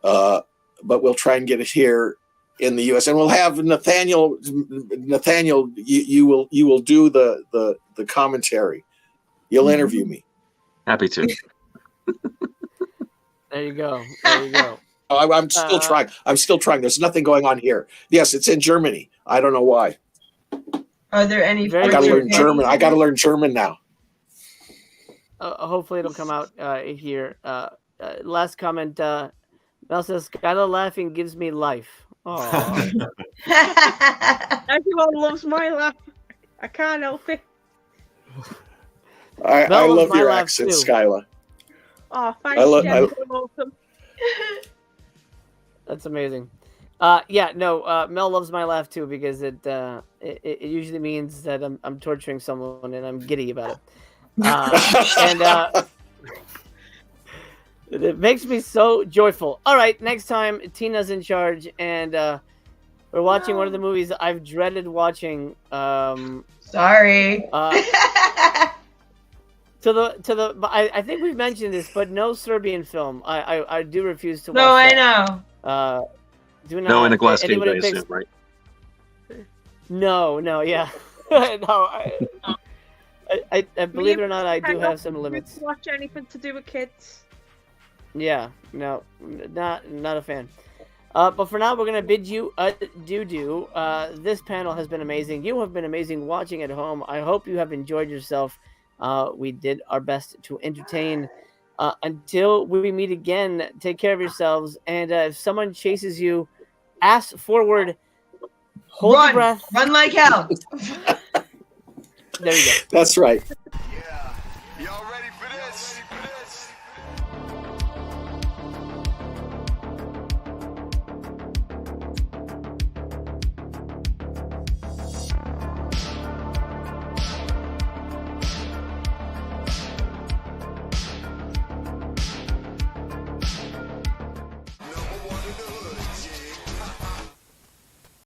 But we'll try and get it here in the U.S. And we'll have Nathaniel, you will do the commentary. You'll interview me. Happy to. There you go. I'm still trying. I'm still trying. There's nothing going on here. Yes, it's in Germany. I don't know why. Are there any? I got to learn German. I got to learn German now. Hopefully, it'll come out here. Last comment. Mel says, "Skyla laughing gives me life." Everyone loves my laugh. I can't help it. I love your accent, Skyla. Oh, thanks, Jeff. Welcome. That's amazing. Mel loves my laugh too, because it usually means that I'm torturing someone and I'm giddy about it. It makes me so joyful. All right, next time Tina's in charge, and we're watching one of the movies I've dreaded watching. Sorry. I think we've mentioned this, but no Serbian film. I do refuse to watch. No, I that. know. Do not. No, in the glass cage, I picks... assume, right? No, yeah. No, I believe it or not, I do have some limits. Watch anything to do with kids? Yeah, no, not a fan. But for now, we're gonna bid you adieu. This panel has been amazing. You have been amazing watching at home. I hope you have enjoyed yourself. We did our best to entertain. Until we meet again, take care of yourselves. And if someone chases you, ass forward, hold your breath, run like hell. There you go. That's right.